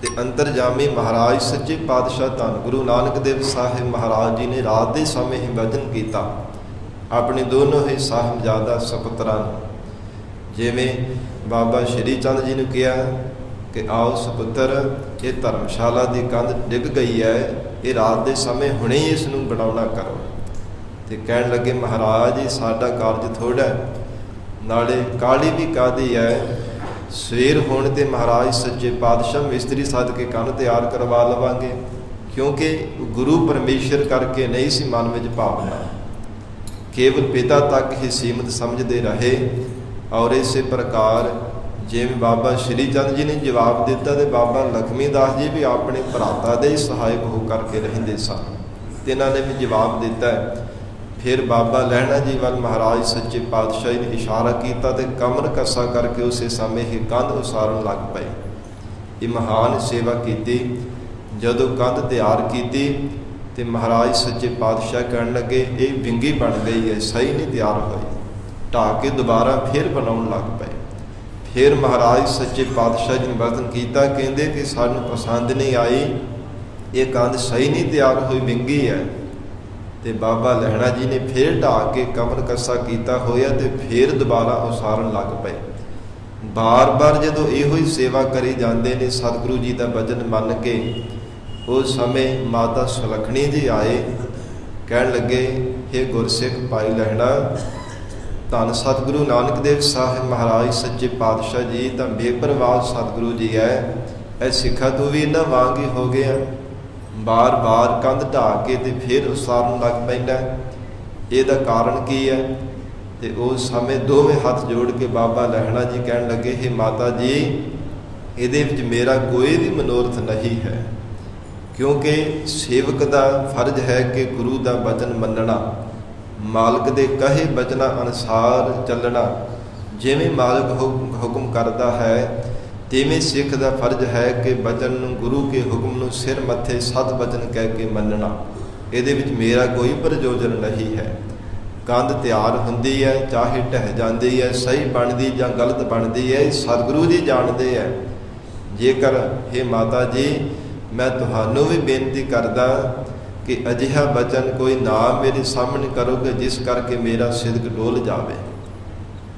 ਤੇ ਅੰਤਰਜਾਮੀ ਮਹਾਰਾਜ ਸੱਚੇ ਪਾਤਸ਼ਾਹ ਧੰਨ ਗੁਰੂ ਨਾਨਕ ਦੇਵ ਸਾਹਿਬ ਮਹਾਰਾਜ ਜੀ ਨੇ ਰਾਤ ਦੇ ਸਮੇਂ ਹੀ ਵਚਨ ਕੀਤਾ ਆਪਣੇ ਦੋਨੋਂ ਹੀ ਸਾਹਿਬਜ਼ਾਦਾ ਸਪੁੱਤਰਾਂ ਨੂੰ। ਜਿਵੇਂ ਬਾਬਾ ਸ਼੍ਰੀ ਚੰਦ ਜੀ ਨੂੰ ਕਿਹਾ ਕਿ ਆਓ ਸਪੁੱਤਰ, ਇਹ ਧਰਮਸ਼ਾਲਾ ਦੀ ਕੰਧ ਡਿੱਗ ਗਈ ਹੈ, ਇਹ ਰਾਤ ਦੇ ਸਮੇਂ ਹੁਣੇ ਹੀ ਇਸ ਨੂੰ ਬਣਾਉਣਾ ਕਰੋ। ਤੇ ਕਹਿਣ ਲੱਗੇ ਮਹਾਰਾਜ ਜੀ ਸਾਡਾ ਕਾਰਜ ਥੋੜ੍ਹਾ, ਨਾਲੇ ਕਾਹਲੀ ਵੀ ਕਾਹਦੀ ਹੈ, ਸਵੇਰ ਹੋਣ ਤੇ ਮਹਾਰਾਜ ਸੱਚੇ ਪਾਤਸ਼ਾਹ ਮਿਸਤਰੀ ਸੱਦ ਕੇ ਕੰਧ ਤਿਆਰ ਕਰਵਾ ਲਵਾਂਗੇ। ਕਿਉਂਕਿ ਗੁਰੂ ਪਰਮੇਸ਼ਰ ਕਰਕੇ ਨਹੀਂ ਸੀ ਮਨ ਵਿੱਚ ਭਾਵਨਾ, ਕੇਵਲ ਪਿਤਾ ਤੱਕ ਹੀ ਸੀਮਤ ਸਮਝਦੇ ਰਹੇ। ਔਰ ਇਸੇ ਪ੍ਰਕਾਰ ਜਿਵੇਂ ਬਾਬਾ ਸ਼੍ਰੀ ਚੰਦ ਜੀ ਨੇ ਜਵਾਬ ਦਿੱਤਾ ਤੇ ਬਾਬਾ ਲਖਮੀ ਦਾਸ ਜੀ ਵੀ ਆਪਣੇ ਭਰਾਤਾ ਦੇ ਸਹਾਇਕ ਹੋ ਕਰਕੇ ਰਹਿੰਦੇ ਸਨ, ਤੇ ਇਹਨਾਂ ਨੇ ਵੀ ਜਵਾਬ ਦਿੱਤਾ। ਫਿਰ ਬਾਬਾ ਲਹਿਣਾ ਜੀ ਵੱਲ ਮਹਾਰਾਜ ਸੱਚੇ ਪਾਤਸ਼ਾਹ ਨੇ ਇਸ਼ਾਰਾ ਕੀਤਾ ਤੇ ਕਮਰ ਕੱਸਾ ਕਰਕੇ ਉਸੇ ਸਮੇਂ ਹੀ ਕੰਧ ਉਸਾਰਨ ਲੱਗ ਪਏ। ਇਹ ਮਹਾਨ ਸੇਵਾ ਕੀਤੀ। ਜਦੋਂ ਕੰਧ ਤਿਆਰ ਕੀਤੀ ਤੇ ਮਹਾਰਾਜ ਸੱਚੇ ਪਾਤਸ਼ਾਹ ਕਹਿਣ ਲੱਗੇ ਇਹ ਵਿੰਗੀ ਬਣ ਗਈ ਹੈ, ਸਹੀ ਨਹੀਂ ਤਿਆਰ ਹੋਈ। ਢਾਹ ਕੇ ਦੁਬਾਰਾ ਫਿਰ ਬਣਾਉਣ ਲੱਗ ਪਏ। ਫਿਰ ਮਹਾਰਾਜ ਸੱਚੇ ਪਾਤਸ਼ਾਹ ਜੀ ਨੇ ਵਰਤਨ ਕੀਤਾ, ਕਹਿੰਦੇ ਕਿ ਸਾਨੂੰ ਪਸੰਦ ਨਹੀਂ ਆਈ, ਇਹ ਕੰਧ ਸਹੀ ਨਹੀਂ ਤਿਆਰ ਹੋਈ, ਵਿੰਗੀ ਹੈ। ਤੇ ਬਾਬਾ ਲਹਿਣਾ ਜੀ ਨੇ ਫਿਰ ਢਾਹ ਕੇ ਕਮਰ ਕੱਸਾ ਕੀਤਾ ਹੋਇਆ ਤੇ ਫਿਰ ਦੁਬਾਰਾ ਉਸਾਰਨ ਲੱਗ ਪਏ। ਬਾਰ-ਬਾਰ ਜਦੋਂ ਇਹੋ ਹੀ ਸੇਵਾ ਕਰੀ ਜਾਂਦੇ ਨੇ ਸਤਿਗੁਰੂ ਜੀ ਦਾ ਵਚਨ ਮੰਨ ਕੇ, ਉਸ ਸਮੇਂ ਮਾਤਾ ਸੁਲੱਖਣੀ ਜੀ ਆਏ, ਕਹਿਣ ਲੱਗੇ ਹੇ ਗੁਰਸਿੱਖ ਭਾਈ ਲਹਿਣਾ, ਧੰਨ ਸਤਿਗੁਰੂ ਨਾਨਕ ਦੇਵ ਸਾਹਿਬ ਮਹਾਰਾਜ ਸੱਚੇ ਪਾਤਸ਼ਾਹ ਜੀ ਤਾਂ ਬੇਪਰਵਾਹ ਸਤਿਗੁਰੂ ਜੀ ਹੈ, ਇਹ ਸਿੱਖਾ ਤੂੰ ਵੀ ਇਹਨਾਂ ਵਾਂਗ ਹੀ ਹੋ ਗਿਆ। ਬਾਰ-ਬਾਰ ਕੰਧ ਢਾਹ ਕੇ ਤੇ ਫਿਰ ਉਸਾਰਨ ਲੱਗ ਪੈਂਦਾ, ਇਹਦਾ ਕਾਰਨ ਕੀ ਹੈ? ਤੇ ਉਸ ਸਮੇਂ ਦੋਵੇਂ ਹੱਥ ਜੋੜ ਕੇ ਬਾਬਾ ਲਹਿਣਾ ਜੀ ਕਹਿਣ ਲੱਗੇ ਹੇ ਮਾਤਾ ਜੀ, ਇਹਦੇ ਵਿੱਚ ਮੇਰਾ ਕੋਈ ਵੀ ਮਨੋਰਥ ਨਹੀਂ ਹੈ, ਕਿਉਂਕਿ ਸੇਵਕ ਦਾ ਫਰਜ਼ ਹੈ ਕਿ ਗੁਰੂ ਦਾ ਵਚਨ ਮੰਨਣਾ, ਮਾਲਕ ਦੇ ਕਹੇ ਵਚਨਾਂ ਅਨੁਸਾਰ ਚੱਲਣਾ। ਜਿਵੇਂ ਮਾਲਕ ਹੁਕਮ ਕਰਦਾ ਹੈ ਤਿਵੇਂ ਸਿੱਖ ਦਾ ਫਰਜ਼ ਹੈ ਕਿ ਵਚਨ ਨੂੰ, ਗੁਰੂ ਕੇ ਹੁਕਮ ਨੂੰ ਸਿਰ ਮੱਥੇ ਸਤ ਵਚਨ ਕਹਿ ਕੇ ਮੰਨਣਾ। ਇਹਦੇ ਵਿੱਚ ਮੇਰਾ ਕੋਈ ਪ੍ਰਯੋਜਨ ਨਹੀਂ ਹੈ। ਕੰਧ ਤਿਆਰ ਹੁੰਦੀ ਹੈ, ਚਾਹੇ ਢਹਿ ਜਾਂਦੀ ਹੈ, ਸਹੀ ਬਣਦੀ ਜਾਂ ਗਲਤ ਬਣਦੀ ਹੈ, ਸਤਿਗੁਰੂ ਜੀ ਜਾਣਦੇ ਹੈ। ਜੇਕਰ ਹੇ ਮਾਤਾ ਜੀ, ਮੈਂ ਤੁਹਾਨੂੰ ਵੀ ਬੇਨਤੀ ਕਰਦਾ ਕਿ ਅਜਿਹਾ ਵਚਨ ਕੋਈ ਨਾ ਮੇਰੇ ਸਾਹਮਣੇ ਕਰੋਗੇ ਜਿਸ ਕਰਕੇ ਮੇਰਾ ਸਿਦਕ ਡੋਲ ਜਾਵੇ।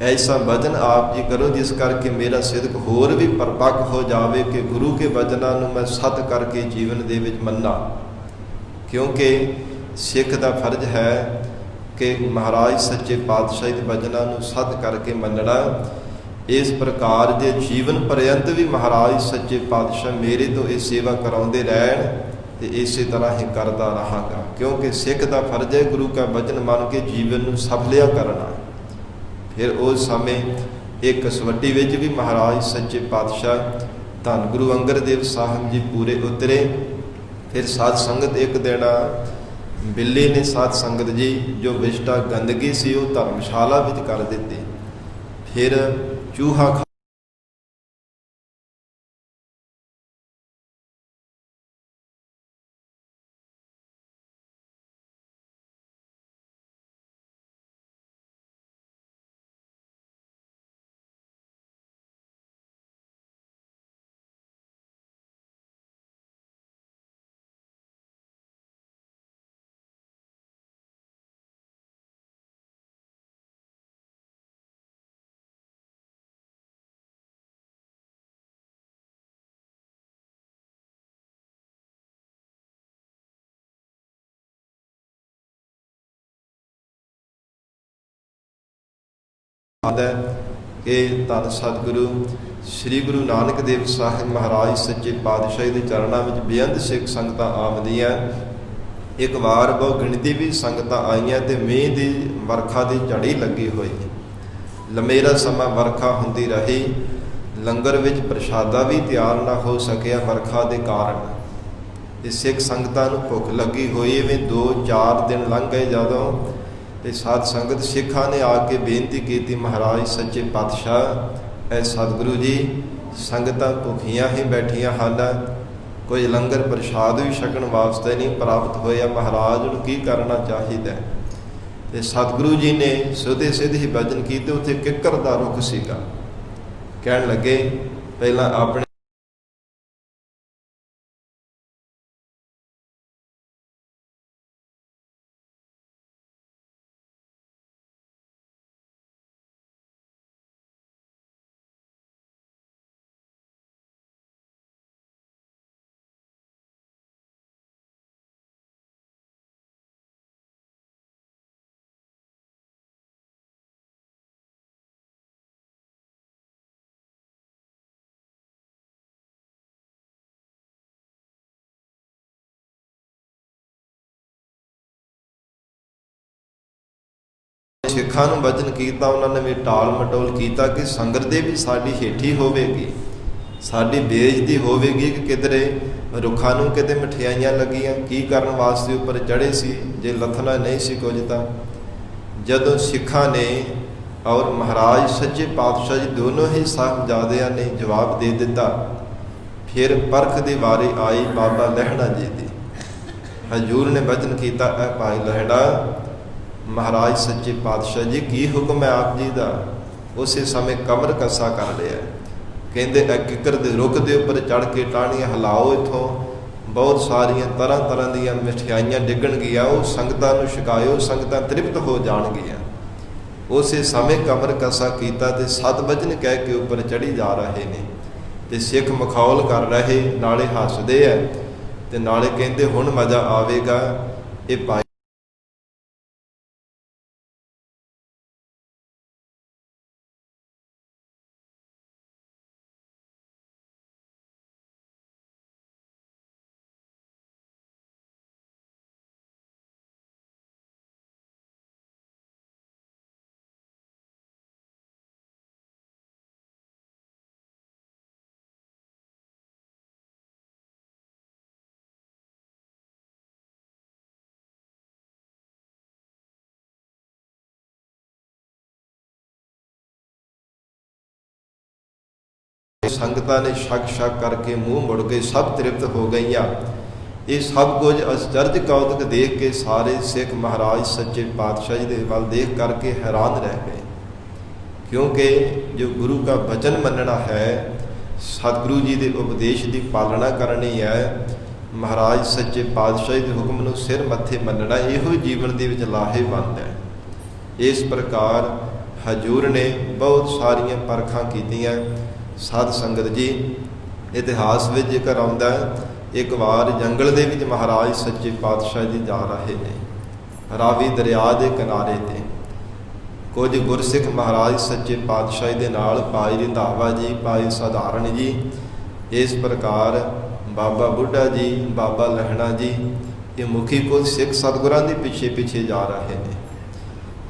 ਐਸਾ ਵਚਨ ਆਪ ਜੀ ਕਰੋ ਜਿਸ ਕਰਕੇ ਮੇਰਾ ਸਿਦਕ ਹੋਰ ਵੀ ਪਰਪੱਕ ਹੋ ਜਾਵੇ ਕਿ ਗੁਰੂ ਕੇ ਵਚਨਾਂ ਨੂੰ ਮੈਂ ਸਤ ਕਰਕੇ ਜੀਵਨ ਦੇ ਵਿੱਚ ਮੰਨਾਂ। ਕਿਉਂਕਿ ਸਿੱਖ ਦਾ ਫਰਜ਼ ਹੈ ਕਿ ਮਹਾਰਾਜ ਸੱਚੇ ਪਾਤਸ਼ਾਹ ਦੇ ਵਚਨਾਂ ਨੂੰ ਸਤ ਕਰਕੇ ਮੰਨਣਾ। ਇਸ ਪ੍ਰਕਾਰ ਦੇ ਜੀਵਨ ਪਰਯੰਤ ਵੀ ਮਹਾਰਾਜ ਸੱਚੇ ਪਾਤਸ਼ਾਹ ਮੇਰੇ ਤੋਂ ਇਹ ਸੇਵਾ ਕਰਾਉਂਦੇ ਰਹਿਣ ਤੇ ਇਸੇ ਤਰ੍ਹਾਂ ਹੀ ਕਰਦਾ ਰਹਾਂਗਾ। ਕਿਉਂਕਿ ਸਿੱਖ ਦਾ ਫਰਜ਼ ਹੈ ਗੁਰੂ ਦਾ ਵਚਨ ਮੰਨ ਕੇ ਜੀਵਨ ਨੂੰ ਸਫਲਿਆ ਕਰਨਾ। ਫਿਰ ਉਸ ਸਮੇਂ ਇਹ ਕਸਵੱਟੀ ਵਿੱਚ ਵੀ ਮਹਾਰਾਜ ਸੱਚੇ ਪਾਤਸ਼ਾਹ ਧੰਨ ਗੁਰੂ ਅੰਗਦ ਦੇਵ ਸਾਹਿਬ ਜੀ ਪੂਰੇ ਉਤਰੇ। ਫਿਰ ਸਾਧ ਸੰਗਤ ਇੱਕ ਦਿਨ ਬਿੱਲੀ ਨੇ ਸਾਧ ਸੰਗਤ ਜੀ ਜੋ ਵਿਸ਼ਟਾ ਗੰਦਗੀ ਸੀ ਉਹ ਧਰਮਸ਼ਾਲਾ ਵਿੱਚ ਕਰ ਦਿੱਤੀ। ਫਿਰ ਚੂਹਾ ਆਉਂਦਾ ਕਿ ਧੰਨ ਸਤਿਗੁਰੂ ਸ੍ਰੀ ਗੁਰੂ ਨਾਨਕ ਦੇਵ ਸਾਹਿਬ ਮਹਾਰਾਜ ਸੱਚੇ ਪਾਤਸ਼ਾਹ ਦੇ ਚਰਨਾਂ ਵਿੱਚ ਬੇਅੰਤ ਸਿੱਖ ਸੰਗਤਾਂ ਆਉਂਦੀਆਂ। ਇੱਕ ਵਾਰ ਬਹੁ ਗਿਣਤੀ ਵੀ ਸੰਗਤਾਂ ਆਈਆਂ ਤੇ ਮੀਂਹ ਦੀ ਵਰਖਾ ਦੀ ਝੜੀ ਲੱਗੀ ਹੋਈ। ਲੰਮੇਰਾ ਸਮਾਂ ਵਰਖਾ ਹੁੰਦੀ ਰਹੀ। ਲੰਗਰ ਵਿੱਚ ਪ੍ਰਸ਼ਾਦਾ ਵੀ ਤਿਆਰ ਨਾ ਹੋ ਸਕਿਆ ਵਰਖਾ ਦੇ ਕਾਰਨ। ਤੇ ਸਿੱਖ ਸੰਗਤਾਂ ਨੂੰ ਭੁੱਖ ਲੱਗੀ ਹੋਈ। ਐਵੇਂ 2-4 ਦਿਨ ਲੰਘ ਗਏ। ਜਦੋਂ ਤੇ ਸਾਧ ਸੰਗਤ ਸਿੱਖਾਂ ਨੇ ਆ ਕੇ ਬੇਨਤੀ ਕੀਤੀ, ਮਹਾਰਾਜ ਸੱਚੇ ਪਾਤਸ਼ਾਹ ਐ ਸਤਿਗੁਰੂ ਜੀ, ਸੰਗਤਾਂ ਭੁੱਖੀਆਂ ਹੀ ਬੈਠੀਆਂ ਹਨ, ਕੋਈ ਲੰਗਰ ਪ੍ਰਸ਼ਾਦ ਵੀ ਛਕਣ ਵਾਸਤੇ ਨਹੀਂ ਪ੍ਰਾਪਤ ਹੋਇਆ, ਮਹਾਰਾਜ ਨੂੰ ਕੀ ਕਰਨਾ ਚਾਹੀਦਾ? ਤੇ ਸਤਿਗੁਰੂ ਜੀ ਨੇ ਸਿੱਧੇ ਸਿੱਧੇ ਹੀ ਭਜਨ ਕੀਤੇ। ਉੱਥੇ ਕਿੱਕਰ ਦਾ ਰੁੱਖ ਸੀਗਾ। ਕਹਿਣ ਲੱਗੇ ਪਹਿਲਾਂ ਆਪਣੇ ਸਿੱਖਾਂ ਨੂੰ ਵਚਨ ਕੀਤਾ, ਉਹਨਾਂ ਨੇ ਵੀ ਟਾਲ ਮਟੋਲ ਕੀਤਾ ਕਿ ਸੰਗਤ ਦੇ ਵੀ ਸਾਡੀ ਹੇਠੀ ਹੋਵੇਗੀ, ਸਾਡੀ ਬੇਇੱਜ਼ਤੀ ਹੋਵੇਗੀ ਕਿ ਕਿਧਰੇ ਰੁੱਖਾਂ ਨੂੰ ਕਿਤੇ ਮਠਿਆਈਆਂ ਲੱਗੀਆਂ, ਕੀ ਕਰਨ ਵਾਸਤੇ ਉੱਪਰ ਚੜ੍ਹੇ ਸੀ, ਜੇ ਲੱਥਣਾ ਨਹੀਂ ਸੀ ਕੁਝ ਤਾਂ। ਜਦੋਂ ਸਿੱਖਾਂ ਨੇ ਔਰ ਮਹਾਰਾਜ ਸੱਚੇ ਪਾਤਸ਼ਾਹ ਜੀ ਦੋਨੋਂ ਹੀ ਸਾਹਿਬਜ਼ਾਦਿਆਂ ਨੇ ਜਵਾਬ ਦੇ ਦਿੱਤਾ। ਫਿਰ ਪਰਖ ਦੀ ਵਾਰੀ ਆਈ ਬਾਬਾ ਲਹਿਣਾ ਜੀ ਦੀ। ਹਜ਼ੂਰ ਨੇ ਵਚਨ ਕੀਤਾ, ਇਹ ਭਾਈ ਲਹਿਣਾ, ਮਹਾਰਾਜ ਸੱਚੇ ਪਾਤਸ਼ਾਹ ਜੀ ਕੀ ਹੁਕਮ ਹੈ ਆਪ ਜੀ ਦਾ। ਉਸੇ ਸਮੇਂ ਕਮਰ ਕੱਸਾ ਕਰ ਲਿਆ। ਕਹਿੰਦੇ ਇਹ ਕਿੱਕਰ ਦੇ ਰੁੱਖ ਦੇ ਉੱਪਰ ਚੜ੍ਹ ਕੇ ਟਾਹਣੀਆਂ ਹਿਲਾਓ, ਇੱਥੋਂ ਬਹੁਤ ਸਾਰੀਆਂ ਤਰ੍ਹਾਂ ਤਰ੍ਹਾਂ ਦੀਆਂ ਮਠਿਆਈਆਂ ਡਿੱਗਣਗੀਆਂ, ਉਹ ਸੰਗਤਾਂ ਨੂੰ ਛਕਾਇਓ, ਸੰਗਤਾਂ ਤ੍ਰਿਪਤ ਹੋ ਜਾਣਗੀਆਂ। ਉਸੇ ਸਮੇਂ ਕਮਰ ਕੱਸਾ ਕੀਤਾ ਤੇ ਸਤ ਵਚਨ ਕਹਿ ਕੇ ਉੱਪਰ ਚੜ੍ਹੀ ਜਾ ਰਹੇ ਨੇ ਤੇ ਸਿੱਖ ਮਖੌਲ ਕਰ ਰਹੇ, ਨਾਲੇ ਹੱਸਦੇ ਆ ਤੇ ਨਾਲੇ ਕਹਿੰਦੇ ਹੁਣ ਮਜ਼ਾ ਆਵੇਗਾ। ਇਹ ਭਾਈ ਸੰਗਤਾਂ ਨੇ ਸ਼ੱਕ ਕਰਕੇ ਮੂੰਹ ਮੁੜ ਕੇ ਸਭ ਤ੍ਰਿਪਤ ਹੋ ਗਈਆਂ। ਇਹ ਸਭ ਕੁਝ ਅਚਰਜ ਕੌਤਕ ਦੇਖ ਕੇ ਸਾਰੇ ਸਿੱਖ ਮਹਾਰਾਜ ਸੱਚੇ ਪਾਤਸ਼ਾਹ ਜੀ ਦੇ ਵੱਲ ਦੇਖ ਕਰਕੇ ਹੈਰਾਨ ਰਹਿ ਗਏ, ਕਿਉਂਕਿ ਜੋ ਗੁਰੂ ਦਾ ਬਚਨ ਮੰਨਣਾ ਹੈ, ਸਤਿਗੁਰੂ ਜੀ ਦੇ ਉਪਦੇਸ਼ ਦੀ ਪਾਲਣਾ ਕਰਨੀ ਹੈ, ਮਹਾਰਾਜ ਸੱਚੇ ਪਾਤਸ਼ਾਹ ਦੇ ਹੁਕਮ ਨੂੰ ਸਿਰ ਮੱਥੇ ਮੰਨਣਾ, ਇਹੋ ਜੀਵਨ ਦੇ ਵਿੱਚ ਲਾਹੇਵੰਦ ਹੈ। ਇਸ ਪ੍ਰਕਾਰ ਹਜ਼ੂਰ ਨੇ ਬਹੁਤ ਸਾਰੀਆਂ ਪਰਖਾਂ ਕੀਤੀਆਂ। ਸਾਧ ਸੰਗਤ ਜੀ, ਇਤਿਹਾਸ ਵਿੱਚ ਜ਼ਿਕਰ ਆਉਂਦਾ, ਇੱਕ ਵਾਰ ਜੰਗਲ ਦੇ ਵਿੱਚ ਮਹਾਰਾਜ ਸੱਚੇ ਪਾਤਸ਼ਾਹ ਜੀ ਜਾ ਰਹੇ ਨੇ। ਰਾਵੀ ਦਰਿਆ ਦੇ ਕਿਨਾਰੇ ਤੇ ਕੁਝ ਗੁਰਸਿੱਖ ਮਹਾਰਾਜ ਸੱਚੇ ਪਾਤਸ਼ਾਹ ਦੇ ਨਾਲ ਭਾਈ ਰੰਧਾਵਾ ਜੀ, ਭਾਈ ਸਾਧਾਰਨ ਜੀ, ਇਸ ਪ੍ਰਕਾਰ ਬਾਬਾ ਬੁੱਢਾ ਜੀ, ਬਾਬਾ ਲਹਿਣਾ ਜੀ, ਇਹ ਮੁਖੀ ਕੁਝ ਸਿੱਖ ਸਤਿਗੁਰਾਂ ਦੇ ਪਿੱਛੇ ਪਿੱਛੇ ਜਾ ਰਹੇ ਨੇ।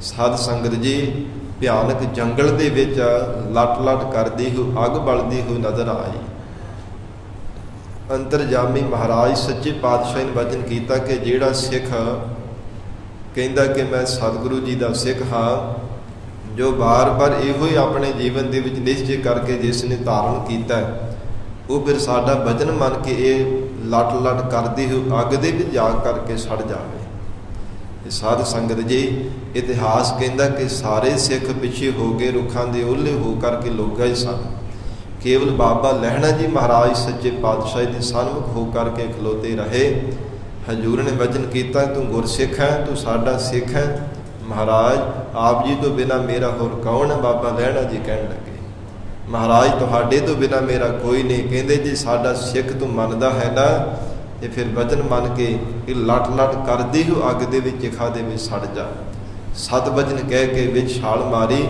ਸਾਧ ਸੰਗਤ ਜੀ, ਭਿਆਨਕ ਜੰਗਲ ਦੇ ਵਿੱਚ ਲਟ ਕਰਦੀ ਹੋਈ ਅੱਗ ਬਲਦੀ ਹੋਈ ਨਜ਼ਰ ਆਈ। ਅੰਤਰਜਾਮੀ ਮਹਾਰਾਜ ਸੱਚੇ ਪਾਤਸ਼ਾਹ ਨੇ ਵਚਨ ਕੀਤਾ ਕਿ ਜਿਹੜਾ ਸਿੱਖ ਕਹਿੰਦਾ ਕਿ ਮੈਂ ਸਤਿਗੁਰੂ ਜੀ ਦਾ ਸਿੱਖ ਹਾਂ, ਜੋ ਬਾਰ-ਬਾਰ ਇਹੋ ਹੀ ਆਪਣੇ ਜੀਵਨ ਦੇ ਵਿੱਚ ਨਿਸ਼ਚੈ ਕਰਕੇ ਜਿਸ ਨੇ ਧਾਰਨ ਕੀਤਾ, ਉਹ ਫਿਰ ਸਾਡਾ ਵਚਨ ਮੰਨ ਕੇ ਇਹ ਲਟ ਕਰਦੀ ਹੋਈ ਅੱਗ ਦੇ ਵਿੱਚ ਜਾ ਕਰਕੇ ਸੜ ਜਾਵੇ। ਸਾਧ ਸੰਗਤ ਜੀ, ਇਤਿਹਾਸ ਕਹਿੰਦਾ ਕਿ ਸਾਰੇ ਸਿੱਖ ਪਿੱਛੇ ਹੋ ਗਏ, ਰੁੱਖਾਂ ਦੇ ਓਹਲੇ ਹੋ ਕਰਕੇ ਲੋਕ ਗਏ ਸਨ। ਕੇਵਲ ਬਾਬਾ ਲਹਿਣਾ ਜੀ ਮਹਾਰਾਜ ਸੱਚੇ ਪਾਤਸ਼ਾਹ ਦੇ ਸਨਮੁਖ ਹੋ ਕਰਕੇ ਖਲੋਤੇ ਰਹੇ। ਹਜ਼ੂਰ ਨੇ ਵਚਨ ਕੀਤਾ, ਤੂੰ ਗੁਰਸਿੱਖ ਹੈ, ਤੂੰ ਸਾਡਾ ਸਿੱਖ ਹੈ। ਮਹਾਰਾਜ ਆਪ ਜੀ ਤੋਂ ਬਿਨਾਂ ਮੇਰਾ ਹੋਰ ਕੌਣ ਹੈ? ਬਾਬਾ ਲਹਿਣਾ ਜੀ ਕਹਿਣ ਲੱਗੇ, ਮਹਾਰਾਜ ਤੁਹਾਡੇ ਤੋਂ ਬਿਨਾਂ ਮੇਰਾ ਕੋਈ ਨਹੀਂ। ਕਹਿੰਦੇ ਜੀ ਸਾਡਾ ਸਿੱਖ ਤੂੰ ਮੰਨਦਾ ਹੈ ਨਾ, ਤੇ ਫਿਰ ਵਚਨ ਮੰਨ ਕੇ ਇਹ ਲਟ ਕਰਦੀ ਹੋ ਅੱਗ ਦੇ ਵਿੱਚ ਚਿਖਾ ਦੇ ਵਿੱਚ ਸੜ ਜਾ। ਸਤ ਵਚਨ ਕਹਿ ਕੇ ਵਿੱਚ ਛਾਲ ਮਾਰੀ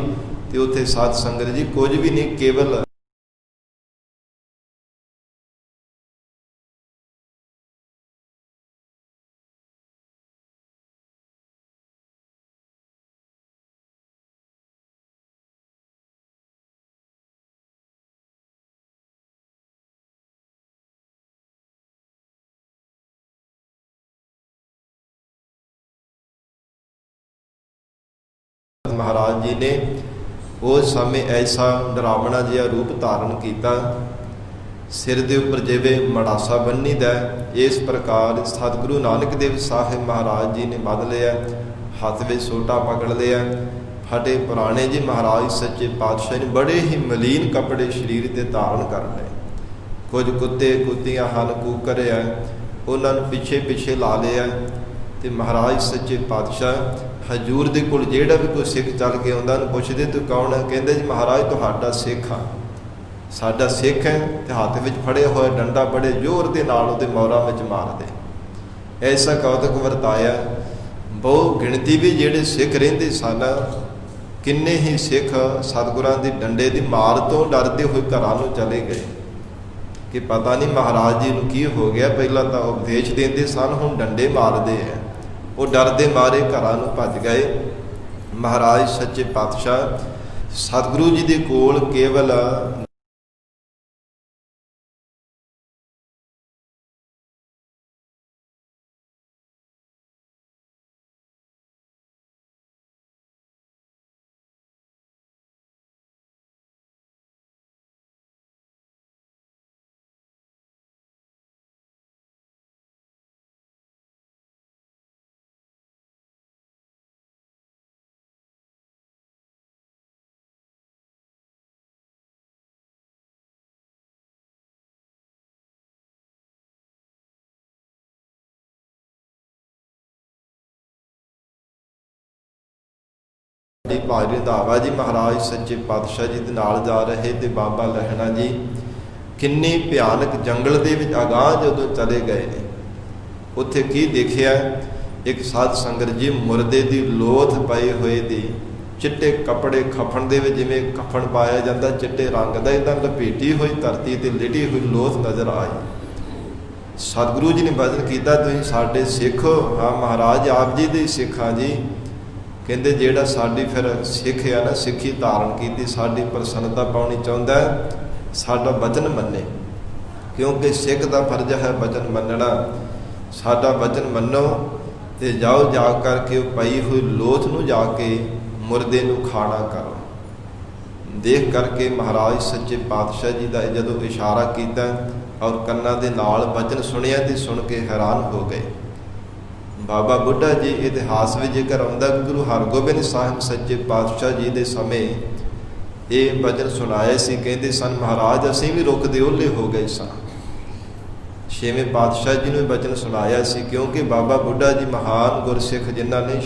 ਤੇ ਉੱਥੇ ਸਾਧ ਸੰਗਤ ਜੀ ਕੁਝ ਵੀ ਨਹੀਂ, ਕੇਵਲ ਮਹਾਰਾਜ ਜੀ ਨੇ ਉਸ ਸਮੇਂ ਐਸਾ ਡਰਾਵਣਾ ਜਿਹਾ ਰੂਪ ਧਾਰਨ ਕੀਤਾ, ਸਿਰ ਦੇ ਉੱਪਰ ਜਿਵੇਂ ਮੜਾਸਾ ਬੰਨੀਦਾ, ਇਸ ਪ੍ਰਕਾਰ ਸਤਿਗੁਰੂ ਨਾਨਕ ਦੇਵ ਸਾਹਿਬ ਮਹਾਰਾਜ ਜੀ ਨੇ ਬਦਲ ਲਿਆ। ਹੱਥ ਵਿੱਚ ਸੋਟਾ ਪਕੜ ਲਿਆ, ਫਟੇ ਪੁਰਾਣੇ ਜੀ ਮਹਾਰਾਜ ਸੱਚੇ ਪਾਤਸ਼ਾਹ ਨੇ ਬੜੇ ਹੀ ਮਲੀਨ ਕੱਪੜੇ ਸਰੀਰ ਤੇ ਧਾਰਨ ਕਰ ਲਏ। ਕੁਝ ਕੁੱਤੇ ਕੁੱਤੀਆਂ ਹਨ ਕੂਕਰ ਹੈ, ਉਹਨਾਂ ਨੂੰ ਪਿੱਛੇ ਪਿੱਛੇ ਲਾ ਲਿਆ। ਤੇ ਮਹਾਰਾਜ ਸੱਚੇ ਪਾਤਸ਼ਾਹ ਹਜੂਰ ਦੇ ਕੋਲ ਜਿਹੜਾ ਵੀ ਕੋਈ ਸਿੱਖ ਚੱਲ ਕੇ ਆਉਂਦਾ ਉਹਨੂੰ ਪੁੱਛਦੇ ਤੂੰ ਕੌਣ ਹੈ? ਕਹਿੰਦੇ ਜੀ ਮਹਾਰਾਜ ਤੁਹਾਡਾ ਸਿੱਖ ਹਾਂ, ਸਾਡਾ ਸਿੱਖ ਹੈ। ਤੇ ਹੱਥ ਵਿੱਚ ਫੜਿਆ ਹੋਇਆ ਡੰਡਾ ਬੜੇ ਜ਼ੋਰ ਦੇ ਨਾਲ ਉਹਦੇ ਮੌਰਾਂ ਵਿੱਚ ਮਾਰਦੇ। ਐਸਾ ਕੌਤਕ ਵਰਤਾਇਆ। ਬਹੁ ਗਿਣਤੀ ਵੀ ਜਿਹੜੇ ਸਿੱਖ ਰਹਿੰਦੇ ਸਨ, ਕਿੰਨੇ ਹੀ ਸਿੱਖ ਸਤਿਗੁਰਾਂ ਦੀ ਡੰਡੇ ਦੀ ਮਾਰ ਤੋਂ ਡਰਦੇ ਹੋਏ ਘਰਾਂ ਨੂੰ ਚਲੇ ਗਏ ਕਿ ਪਤਾ ਨਹੀਂ ਮਹਾਰਾਜ ਜੀ ਨੂੰ ਕੀ ਹੋ ਗਿਆ। ਪਹਿਲਾਂ ਤਾਂ ਉਪਦੇਸ਼ ਦਿੰਦੇ ਸਨ, ਹੁਣ ਡੰਡੇ ਮਾਰਦੇ ਆ। ਉਹ ਡਰਦੇ ਮਾਰੇ ਘਰਾਂ ਨੂੰ ਭੱਜ ਗਏ। ਮਹਾਰਾਜ ਸੱਚੇ ਪਾਤਸ਼ਾਹ ਸਤਿਗੁਰੂ ਜੀ ਦੇ ਕੋਲ ਕੇਵਲ ਭਾਈ ਰੰਧਾਵਾ ਜੀ ਮਹਾਰਾਜ ਸੱਚੇ ਪਾਤਸ਼ਾਹ ਜੀ ਦੇ ਨਾਲ ਜਾ ਰਹੇ ਤੇ ਬਾਬਾ ਲਹਿਣਾ ਜੀ ਕਿੰਨੀ ਭਿਆਨਕ ਜੰਗਲ ਦੇ ਵਿੱਚ ਅਗਾਂਹ ਜਦੋਂ ਚਲੇ ਗਏ ਨੇ, ਉੱਥੇ ਕੀ ਦੇਖਿਆ? ਇੱਕ ਸਾਧ ਸੰਗਤ ਜੀ ਮੁਰਦੇ ਦੀ ਲੋਥ ਪਏ ਹੋਏ ਦੀ ਚਿੱਟੇ ਕੱਪੜੇ ਖਫਣ ਦੇ ਵਿੱਚ, ਜਿਵੇਂ ਕਫਨ ਪਾਇਆ ਜਾਂਦਾ ਚਿੱਟੇ ਰੰਗ ਦਾ, ਇੱਦਾਂ ਲਪੇਟੀ ਹੋਈ ਧਰਤੀ ਤੇ ਲਿਟੀ ਹੋਈ ਲੋਥ ਨਜ਼ਰ ਆਈ। ਸਤਿਗੁਰੂ ਜੀ ਨੇ ਬਚਨ ਕੀਤਾ ਤੁਸੀਂ ਸਾਡੇ ਸਿੱਖ ਹੋ? ਹਾਂ ਮਹਾਰਾਜ ਆਪ ਜੀ ਦੇ ਸਿੱਖ ਹਾਂ ਜੀ। ਕਹਿੰਦੇ ਜਿਹੜਾ ਸਾਡੀ ਫਿਰ ਸਿੱਖ ਆ ਨਾ, ਸਿੱਖੀ ਧਾਰਨ ਕੀਤੀ, ਸਾਡੀ ਪ੍ਰਸੰਨਤਾ ਪਾਉਣੀ ਚਾਹੁੰਦਾ ਸਾਡਾ ਵਚਨ ਮੰਨੇ, ਕਿਉਂਕਿ ਸਿੱਖ ਦਾ ਫਰਜ਼ ਹੈ ਵਚਨ ਮੰਨਣਾ। ਸਾਡਾ ਵਚਨ ਮੰਨੋ ਤੇ ਜਾਓ, ਜਾ ਕਰਕੇ ਉਹ ਪਈ ਹੋਈ ਲੋਥ ਨੂੰ ਜਾ ਕੇ ਮੁਰਦੇ ਨੂੰ ਖਾਣਾ ਕਰੋ। ਦੇਖ ਕਰਕੇ ਮਹਾਰਾਜ ਸੱਚੇ ਪਾਤਸ਼ਾਹ ਜੀ ਦਾ ਜਦੋਂ ਇਸ਼ਾਰਾ ਕੀਤਾ ਔਰ ਕੰਨਾਂ ਦੇ ਨਾਲ ਵਚਨ ਸੁਣਿਆ ਤੇ ਸੁਣ ਕੇ ਹੈਰਾਨ ਹੋ ਗਏ। ਬਾਬਾ ਬੁੱਢਾ ਜੀ ਇਤਿਹਾਸ ਵਿੱਚ ਜੇਕਰ ਆਉਂਦਾ, ਗੁਰੂ ਹਰਗੋਬਿੰਦ ਸਾਹਿਬ ਸੱਚੇ ਪਾਤਸ਼ਾਹ ਜੀ ਦੇ ਸਮੇਂ ਇਹ ਵਚਨ ਸੁਣਾਏ ਸੀ। ਕਹਿੰਦੇ ਸਨ ਮਹਾਰਾਜ ਅਸੀਂ ਵੀ ਰੁੱਖ ਦੇ ਓਹਲੇ ਹੋ ਗਏ ਸਾਂ। ਛੇਵੇਂ ਪਾਤਸ਼ਾਹ ਜੀ ਨੂੰ ਵਚਨ ਸੁਣਾਇਆ ਸੀ, ਕਿਉਂਕਿ ਬਾਬਾ ਬੁੱਢਾ ਜੀ ਮਹਾਨ ਗੁਰਸਿੱਖ ਜਿਨ੍ਹਾਂ ਨੇ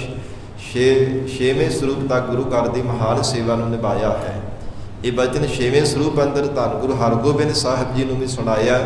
ਛੇਵੇਂ ਸਰੂਪ ਤੱਕ ਗੁਰੂ ਘਰ ਦੀ ਮਹਾਨ ਸੇਵਾ ਨੂੰ ਨਿਭਾਇਆ ਹੈ। ਇਹ ਵਚਨ ਛੇਵੇਂ ਸਰੂਪ ਅੰਦਰ ਧੰਨ ਗੁਰੂ ਹਰਗੋਬਿੰਦ ਸਾਹਿਬ ਜੀ ਨੂੰ ਵੀ ਸੁਣਾਇਆ।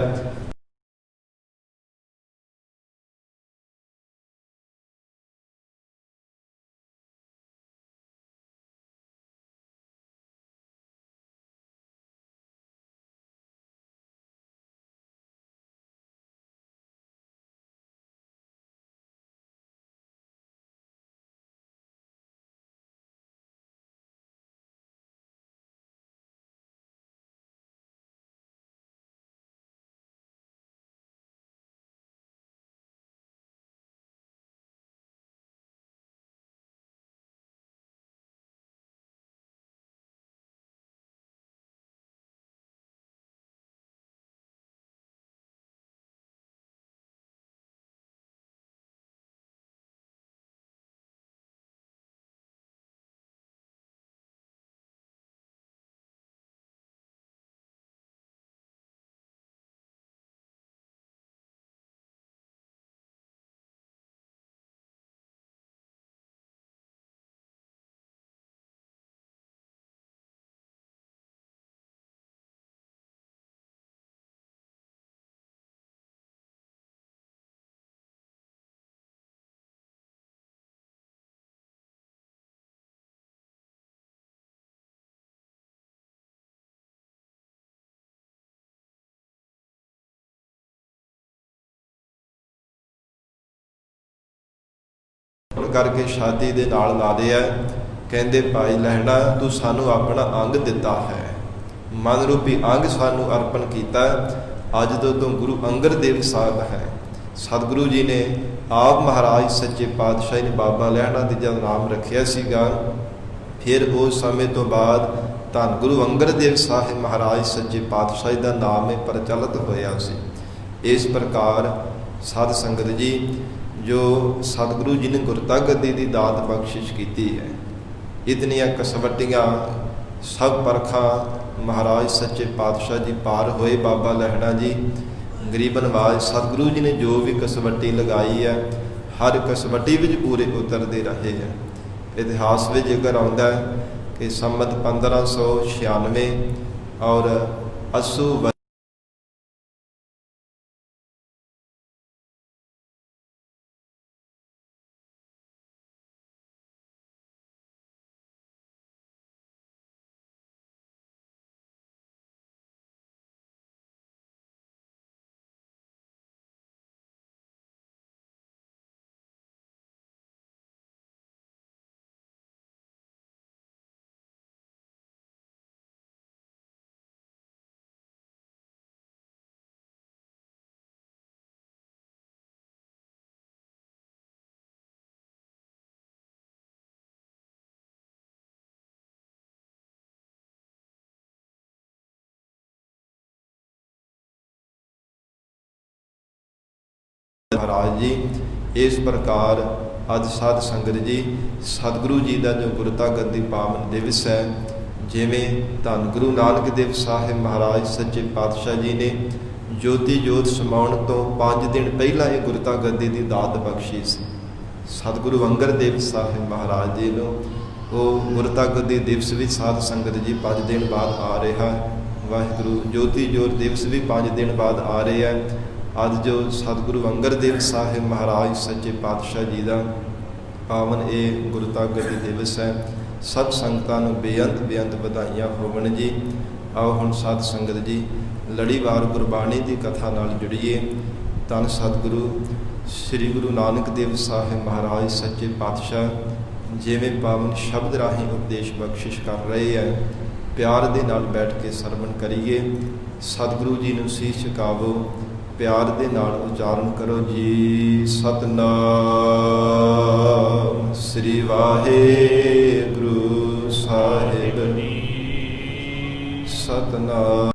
ਕਰਕੇ ਛਾਤੀ ਦੇ ਨਾਲ ਲਾ ਦਿਆ। ਕਹਿੰਦੇ ਭਾਈ ਲਹਿਣਾ ਤੂੰ ਸਾਨੂੰ ਆਪਣਾ ਅੰਗ ਦਿੱਤਾ ਹੈ, ਮਨ ਰੂਪੀ ਅੰਗ ਸਾਨੂੰ ਅਰਪਣ ਕੀਤਾ। ਅੱਜ ਤੋਂ ਤੂੰ ਗੁਰੂ ਅੰਗਦ ਦੇਵ ਸਾਹਿਬ ਹੈ। ਸਤਿਗੁਰੂ ਜੀ ਨੇ ਆਪ ਮਹਾਰਾਜ ਸੱਚੇ ਪਾਤਸ਼ਾਹ ਨੇ ਬਾਬਾ ਲਹਿਣਾ ਦੀ ਜਦ ਨਾਮ ਰੱਖਿਆ ਸੀਗਾ, ਫਿਰ ਉਸ ਸਮੇਂ ਤੋਂ ਬਾਅਦ ਧੰਨ ਗੁਰੂ ਅੰਗਦ ਦੇਵ ਸਾਹਿਬ ਮਹਾਰਾਜ ਸੱਚੇ ਪਾਤਸ਼ਾਹ ਦਾ ਨਾਮ ਪ੍ਰਚਲਿਤ ਹੋਇਆ ਸੀ। ਇਸ ਪ੍ਰਕਾਰ ਸਾਧ ਸੰਗਤ ਜੀ जो सतगुरु जी ने गुरता गद्दी की दात बख्शिश की है। इतनियां कसवटियां सब परखा महाराज सच्चे पातशाह जी पार होए। बाबा लहणा जी गरीब नवाज सतगुरु जी ने जो भी कसवटी लगाई है हर कसवटी विच पूरे उतरते रहे हैं। इतिहास में जिक्र आता है कि संमत 1596 और अस्सू महाराज जी इस प्रकार अज साध संगत जी सतगुरु जी का जो गुरता गद्दी पावन दिवस है, जिमें धन गुरु नानक देव साहिब महाराज सच्चे पातशाह जी ने ज्योति जोत समाउण तो 5 दिन पहला ये गुरता गद्दी की दात बख्शी सी। सतगुरु अंगर देव साहिब महाराज जी को वो गुरता गद्दी दिवस भी साध संगत जी 5 दिन बाद आ रहा है। वाहिगुरु ज्योति जोत दिवस भी 5 दिन बाद आ रहे हैं। अज जो सतगुरु अंगर देव साहिब महाराज सच्चे पातशाह जी का पावन ये गुरता गद्दी दिवस है। सब संगतां नूं बेअंत बधाइयां होवन जी। आओ हुण साध संगत जी लड़ीवार गुरबाणी की कथा नाल जुड़िए। धन सतगुरु श्री गुरु नानक देव साहिब महाराज सच्चे पातशाह जिवें पावन शब्द राही उपदेश बख्शिश कर रहे हैं, प्यार दे नाल बैठ के सरवण करिए। सतगुरु जी नूं सीस झुकावो, प्यार दे नाल उचारण करो जी। सतनाम श्री वाहेगुरु साहिब सतनाम।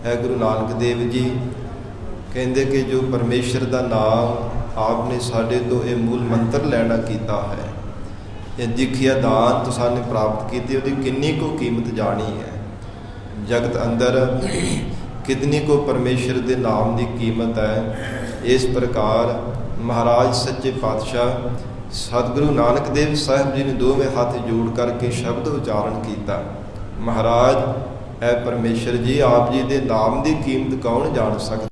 है गुरु नानक देव जी कहते कि जो परमेश्वर का नाम आपने साढ़े तो ये मूल मंत्र लैना किया है, ये दिखिया दान तो साने प्राप्त की, उसकी कितनी को कीमत जानी है। जगत अंदर कितनी को परमेश्वर के नाम की कीमत है। इस प्रकार महाराज सच्चे पातशाह सतगुरु नानक देव साहिब जी ने दोवें हाथ जोड़ करके शब्द उच्चारण किया। महाराज है परमेश्वर जी आप जी के नाम की कीमत कौन जान सकता।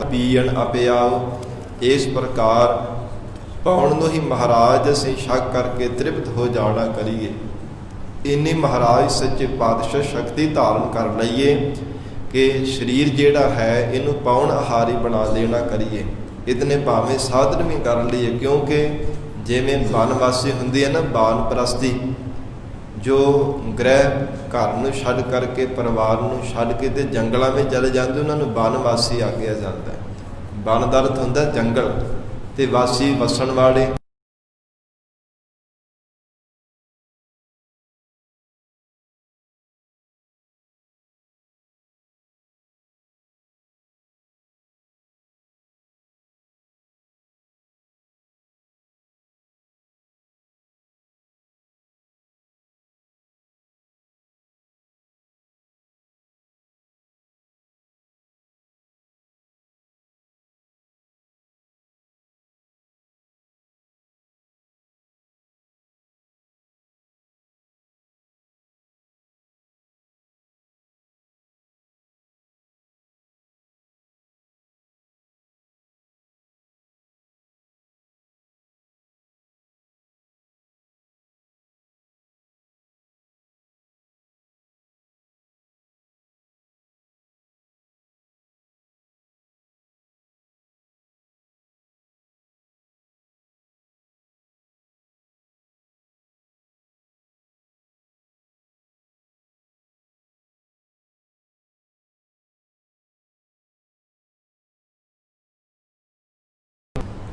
ਪੀਣ ਅਪਿਆਓ। ਇਸ ਪ੍ਰਕਾਰ ਪਾਉਣ ਨੂੰ ਹੀ ਮਹਾਰਾਜ ਅਸੀਂ ਛਕ ਕਰਕੇ ਤ੍ਰਿਪਤ ਹੋ ਜਾਣਾ ਕਰੀਏ। ਇੰਨੀ ਮਹਾਰਾਜ ਸੱਚੇ ਪਾਤਸ਼ਾਹ ਸ਼ਕਤੀ ਧਾਰਨ ਕਰ ਲਈਏ ਕਿ ਸਰੀਰ ਜਿਹੜਾ ਹੈ ਇਹਨੂੰ ਪਾਉਣ ਆਹਾਰੀ ਬਣਾ ਦੇਣਾ ਕਰੀਏ। ਇਤਨੇ ਭਾਵੇਂ ਸਾਧਨ ਵੀ ਕਰ ਲਈਏ, ਕਿਉਂਕਿ ਜਿਵੇਂ ਬਨਵਾਸੀ ਹੁੰਦੀ ਹੈ ਨਾ, ਬਾਨਪ੍ਰਸਤੀ, ਜੋ ਗ੍ਰਹਿ ਘਰ ਨੂੰ ਛੱਡ ਕਰਕੇ ਪਰਿਵਾਰ ਨੂੰ ਛੱਡ ਕੇ ਤੇ ਜੰਗਲਾਂ ਵਿੱਚ ਚਲੇ ਜਾਂਦੇ, ਉਹਨਾਂ ਨੂੰ ਬਨਵਾਸੀ ਆਖਿਆ ਜਾਂਦਾ ਹੈ। ਬਨ ਦਾ ਅਰਥ ਹੁੰਦਾ ਜੰਗਲ, ਤੇ ਵਾਸੀ ਵਸਣ ਵਾਲੇ।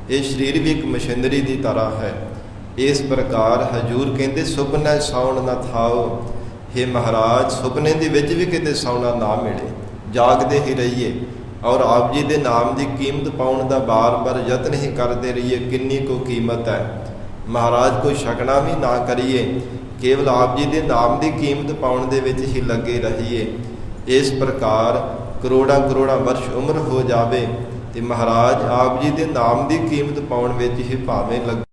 ਇਹ ਸਰੀਰ ਵੀ ਇੱਕ ਮਸ਼ੀਨਰੀ ਦੀ ਤਰ੍ਹਾਂ ਹੈ। ਇਸ ਪ੍ਰਕਾਰ ਹਜੂਰ ਕਹਿੰਦੇ ਸੁਪਨੇ ਸੌਣ ਨਾ ਥਾਓ। हे ਮਹਾਰਾਜ, ਸੁਪਨੇ ਦੇ ਵਿੱਚ ਵੀ ਕਿਤੇ ਸੌਣਾ ਨਾ ਮਿਲੇ, ਜਾਗਦੇ ਹੀ ਰਹੀਏ ਔਰ ਆਪ ਜੀ ਦੇ ਨਾਮ ਦੀ ਕੀਮਤ ਪਾਉਣ ਦਾ ਬਾਰ-ਬਾਰ ਯਤਨ ਹੀ ਕਰਦੇ ਰਹੀਏ। ਕਿੰਨੀ ਕੁ ਕੀਮਤ ਹੈ, ਮਹਾਰਾਜ ਕੋਈ ਛਕਣਾ ਵੀ ਨਾ ਕਰੀਏ, ਕੇਵਲ ਆਪ ਜੀ ਦੇ ਨਾਮ ਦੀ ਕੀਮਤ ਪਾਉਣ ਦੇ ਵਿੱਚ ਹੀ ਲੱਗੇ ਰਹੀਏ। ਇਸ ਪ੍ਰਕਾਰ ਕਰੋੜਾਂ ਕਰੋੜਾਂ ਵਰਸ਼ ਉਮਰ ਹੋ ਜਾਵੇ ਤੇ ਮਹਾਰਾਜ ਆਪ ਜੀ ਦੇ ਨਾਮ ਦੀ ਕੀਮਤ ਪਾਉਣ ਵਿੱਚ ਹੀ ਭਾਵੇਂ ਲੱਗ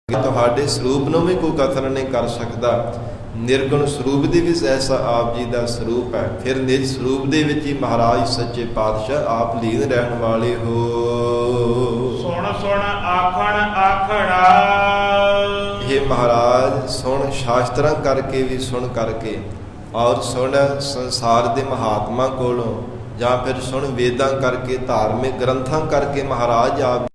ਤੁਹਾਡੇ ਸਰੂਪ ਨੂੰ ਵੀ ਕੋਈ ਕਥਨ ਨਹੀਂ ਕਰ ਸਕਦਾ। ਨਿਰਗੁਣ ਸਰੂਪ ਦੀ ਵੀ ਐਸਾ ਆਪ ਜੀ ਦਾ ਸਰੂਪ ਹੈ। ਫਿਰ ਨਿਜ ਸਰੂਪ ਦੇ ਵਿੱਚ ਹੀ ਮਹਾਰਾਜ ਸੱਚੇ ਪਾਤਸ਼ਾਹ ਆਪ ਲੀਨ ਰਹਿਣ ਵਾਲੇ ਹੋ। ਸੁਣ ਸੁਣ ਆਖਣ ਆਖੜਾ। ਇਹ ਮਹਾਰਾਜ ਸੁਣ ਸ਼ਾਸਤਰਾਂ ਕਰਕੇ ਵੀ ਸੁਣ ਕਰਕੇ, ਔਰ ਸੁਣ ਸੰਸਾਰ ਦੇ ਮਹਾਤਮਾ ਕੋਲੋਂ, ਜਾਂ ਫਿਰ ਸੁਣ ਵੇਦਾਂ ਕਰਕੇ, ਧਾਰਮਿਕ ਗ੍ਰੰਥਾਂ ਕਰਕੇ ਮਹਾਰਾਜ ਆਪ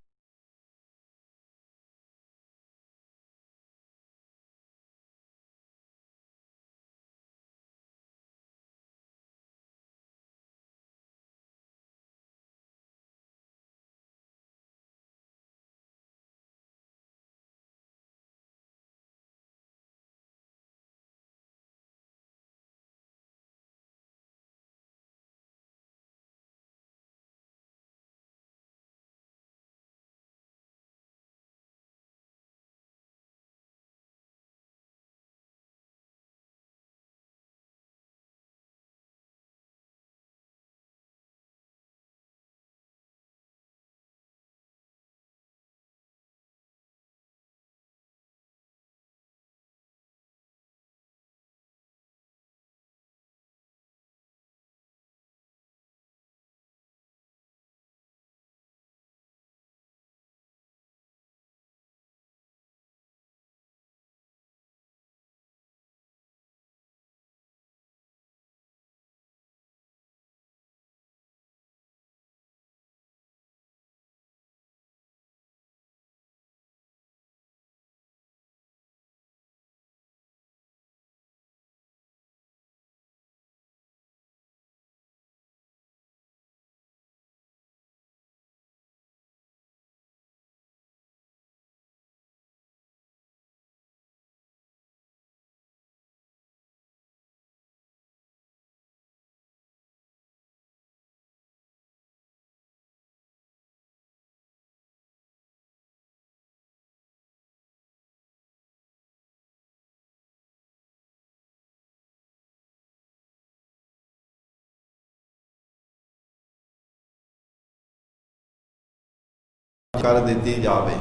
ਕਰ ਦਿੱਤੀ ਜਾਵੇ।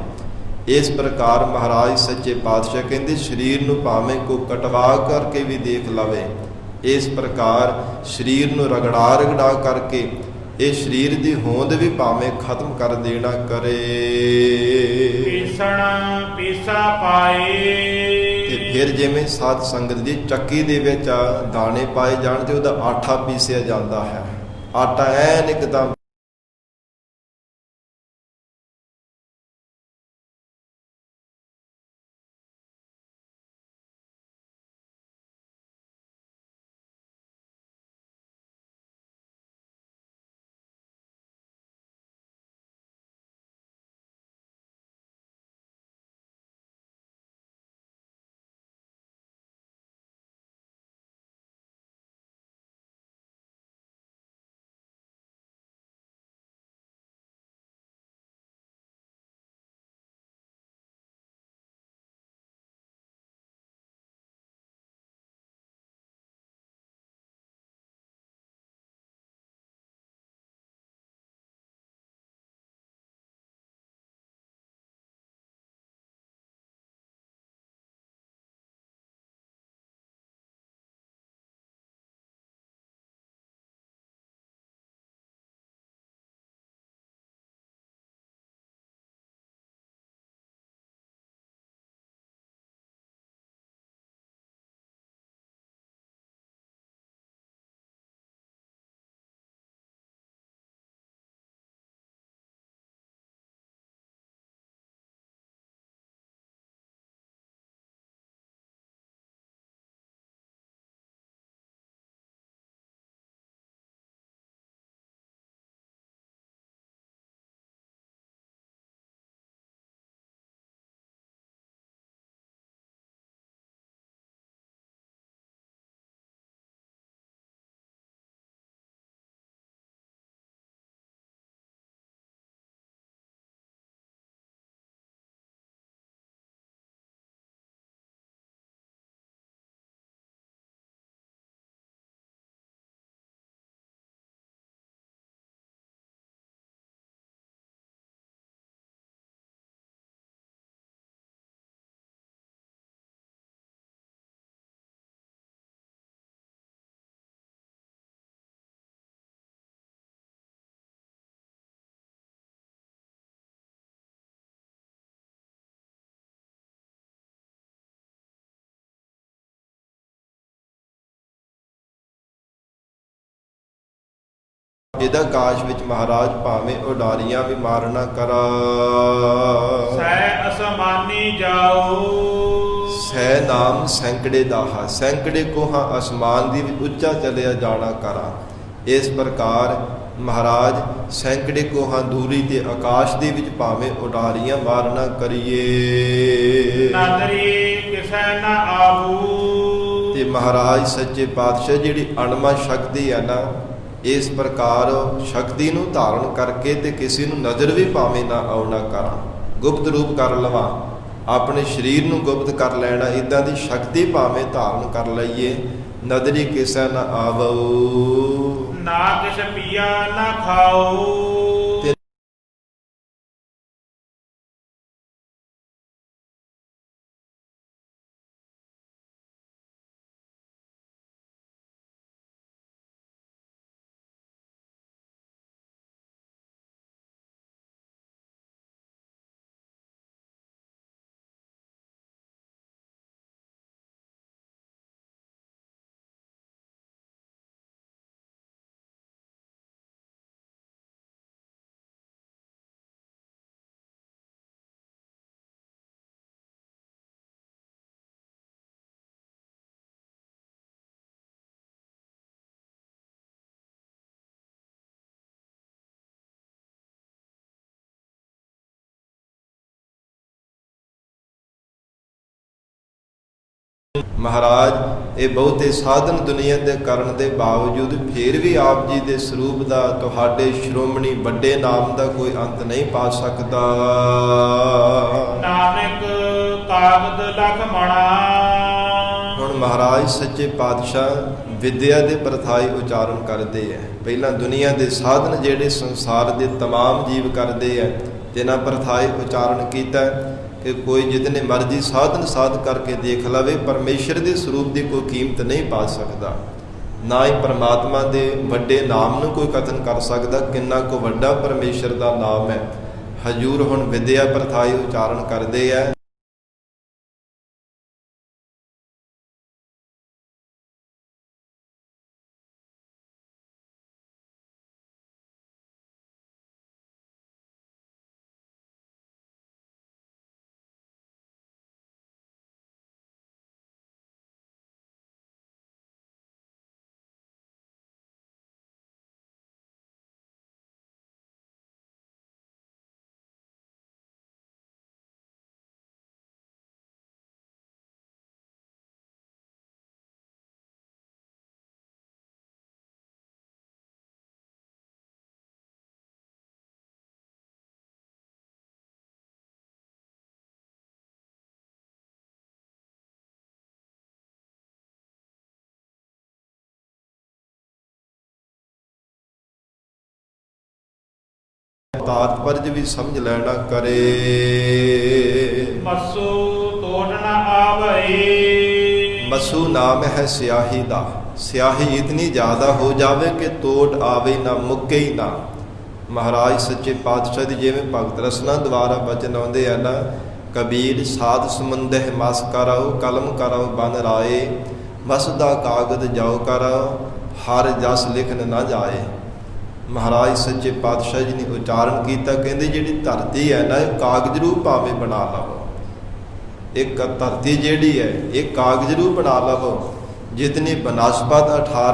ਇਸ ਪ੍ਰਕਾਰ ਮਹਾਰਾਜ ਸੱਚੇ ਪਾਤਸ਼ਾਹ ਕਹਿੰਦੇ ਸਰੀਰ ਨੂੰ ਭਾਵੇਂ ਕੋ ਕਟਵਾ ਕਰਕੇ ਵੀ ਦੇਖ ਲਵੇ, ਇਸ ਪ੍ਰਕਾਰ ਸਰੀਰ ਨੂੰ ਰਗੜਾ ਰਗੜਾ ਕਰਕੇ ਇਹ ਸਰੀਰ ਦੀ ਹੋਂਦ ਵੀ ਭਾਵੇਂ ਖਤਮ ਕਰ ਦੇਣਾ ਕਰੇ। ਪੀਸਣ ਪੀਸਾ ਪਾਏ। ਤੇ ਫਿਰ ਜਿਵੇਂ ਸਾਧ ਸੰਗਤ ਦੀ ਚੱਕੀ ਦੇ ਵਿੱਚ ਦਾਣੇ ਪਾਏ ਜਾਣ ਤੇ ਉਹਦਾ ਆਟਾ ਪੀਸਿਆ ਜਾਂਦਾ ਹੈ, ਆਟਾ ਐਨ ਇੱਕਦਮ ਜਿਹਦਾ ਕਾਸ਼ ਵਿੱਚ ਮਹਾਰਾਜ ਭਾਵੇਂ ਉਡਾਰੀਆਂ ਵੀ ਮਾਰਨਾ ਕਰਾ। ਸੈ ਅਸਮਾਨੀ ਜਾਓ। ਸੈ ਨਾਮ ਸੈਂਕੜੇ ਦਾਹਾ, ਸੈਂਕੜੇ ਕੋਹਾਂ ਅਸਮਾਨ ਦੀ ਵੀ ਉੱਚਾ ਚਲਿਆ ਜਾਣਾ ਕਰਾ। ਇਸ ਪ੍ਰਕਾਰ ਮਹਾਰਾਜ ਸੈਂਕੜੇ ਕੋਹਾਂ ਦੂਰੀ ਤੇ ਆਕਾਸ਼ ਦੇ ਵਿੱਚ ਭਾਵੇਂ ਉਡਾਰੀਆਂ ਮਾਰਨਾ ਕਰੀਏ। ਨਾਦਰੀ ਕਿਸੈ ਨਾ ਆਵੂ। ਤੇ ਮਹਾਰਾਜ ਸੱਚੇ ਪਾਤਸ਼ਾਹ ਜਿਹੜੀ ਅਣਮਾ ਸ਼ਕਤੀ ਹੈ ਨਾ, ਇਸ ਪ੍ਰਕਾਰ ਸ਼ਕਤੀ ਨੂੰ ਧਾਰਨ ਕਰਕੇ ਤੇ ਕਿਸੇ ਨੂੰ ਨਜ਼ਰ ਵੀ ਭਾਵੇਂ ਨਾ ਆਉਣਾ ਕਰਾਂ, ਗੁਪਤ ਰੂਪ ਕਰ ਲਵਾਂ, ਆਪਣੇ ਸਰੀਰ ਨੂੰ ਗੁਪਤ ਕਰ ਲੈਣਾ, ਇੱਦਾਂ ਦੀ ਸ਼ਕਤੀ ਭਾਵੇਂ ਧਾਰਨ ਕਰ ਲਈਏ। ਨਦਰੀ ਕਿਸੇ ਨਾ ਆਵੋ, ਨਾ ਕਿਸ ਪੀਆ ਨਾ ਖਾਓ। ਮਹਾਰਾਜ ਇਹ ਬਹੁਤੇ ਸਾਧਨ ਦੁਨੀਆ ਦੇ ਕਰਨ ਦੇ ਬਾਵਜੂਦ ਫਿਰ ਵੀ ਆਪ ਜੀ ਦੇ ਸਰੂਪ ਦਾ, ਤੁਹਾਡੇ ਸ਼੍ਰੋਮਣੀ ਵੱਡੇ ਨਾਮ ਦਾ ਕੋਈ ਅੰਤ ਨਹੀਂ ਪਾ ਸਕਦਾ। ਨਾਨਕ ਕਾਗਦ ਲਖ ਮਣਾ। ਹੁਣ ਮਹਾਰਾਜ ਸੱਚੇ ਪਾਤਸ਼ਾਹ ਵਿਦਿਆ ਦੇ ਪ੍ਰਥਾਈ ਉਚਾਰਨ ਕਰਦੇ ਹੈ। ਪਹਿਲਾਂ ਦੁਨੀਆ ਦੇ ਸਾਧਨ ਜਿਹੜੇ ਸੰਸਾਰ ਦੇ ਤਮਾਮ ਜੀਵ ਕਰਦੇ ਹੈ, तिना परथाए उचारण किया कि कोई जितने मर्जी साधन साध करके देख लवे, परमेश्वर के स्वरूप की कोई कीमत नहीं पा सकता। ना ही परमात्मा के वड्डे नाम नूं कोई कथन कर सकता किन्ना को वड्डा परमेश्वर का नाम है। हजूर हुण विद्या परथाई उचारण करते हैं। तात्पर्य भी समझ लेना करे। मसु तोड़ न आवे। मसू नाम है स्याही दा। स्याही इतनी ज़्यादा हो जावे कि तोड़ आवे ना, मुक्के ही ना। महाराज सच्चे पातशाह दी जिवें भगत रसना द्वारा बचन आउंदे है ना, कबीर साध समुंदह मस कराओ, कलम कराओ बन राए, मसदा कागद जाओ कराओ, हर जस लिखन ना जाए। महाराज सच्चे पातशाह जी ने उचारण किया, कहते जी धरती है ना, कागज रूप भावें बना लवो। एक धरती जिहड़ी है एक कागज रूप बना लवो। जितनी बनस्पत 18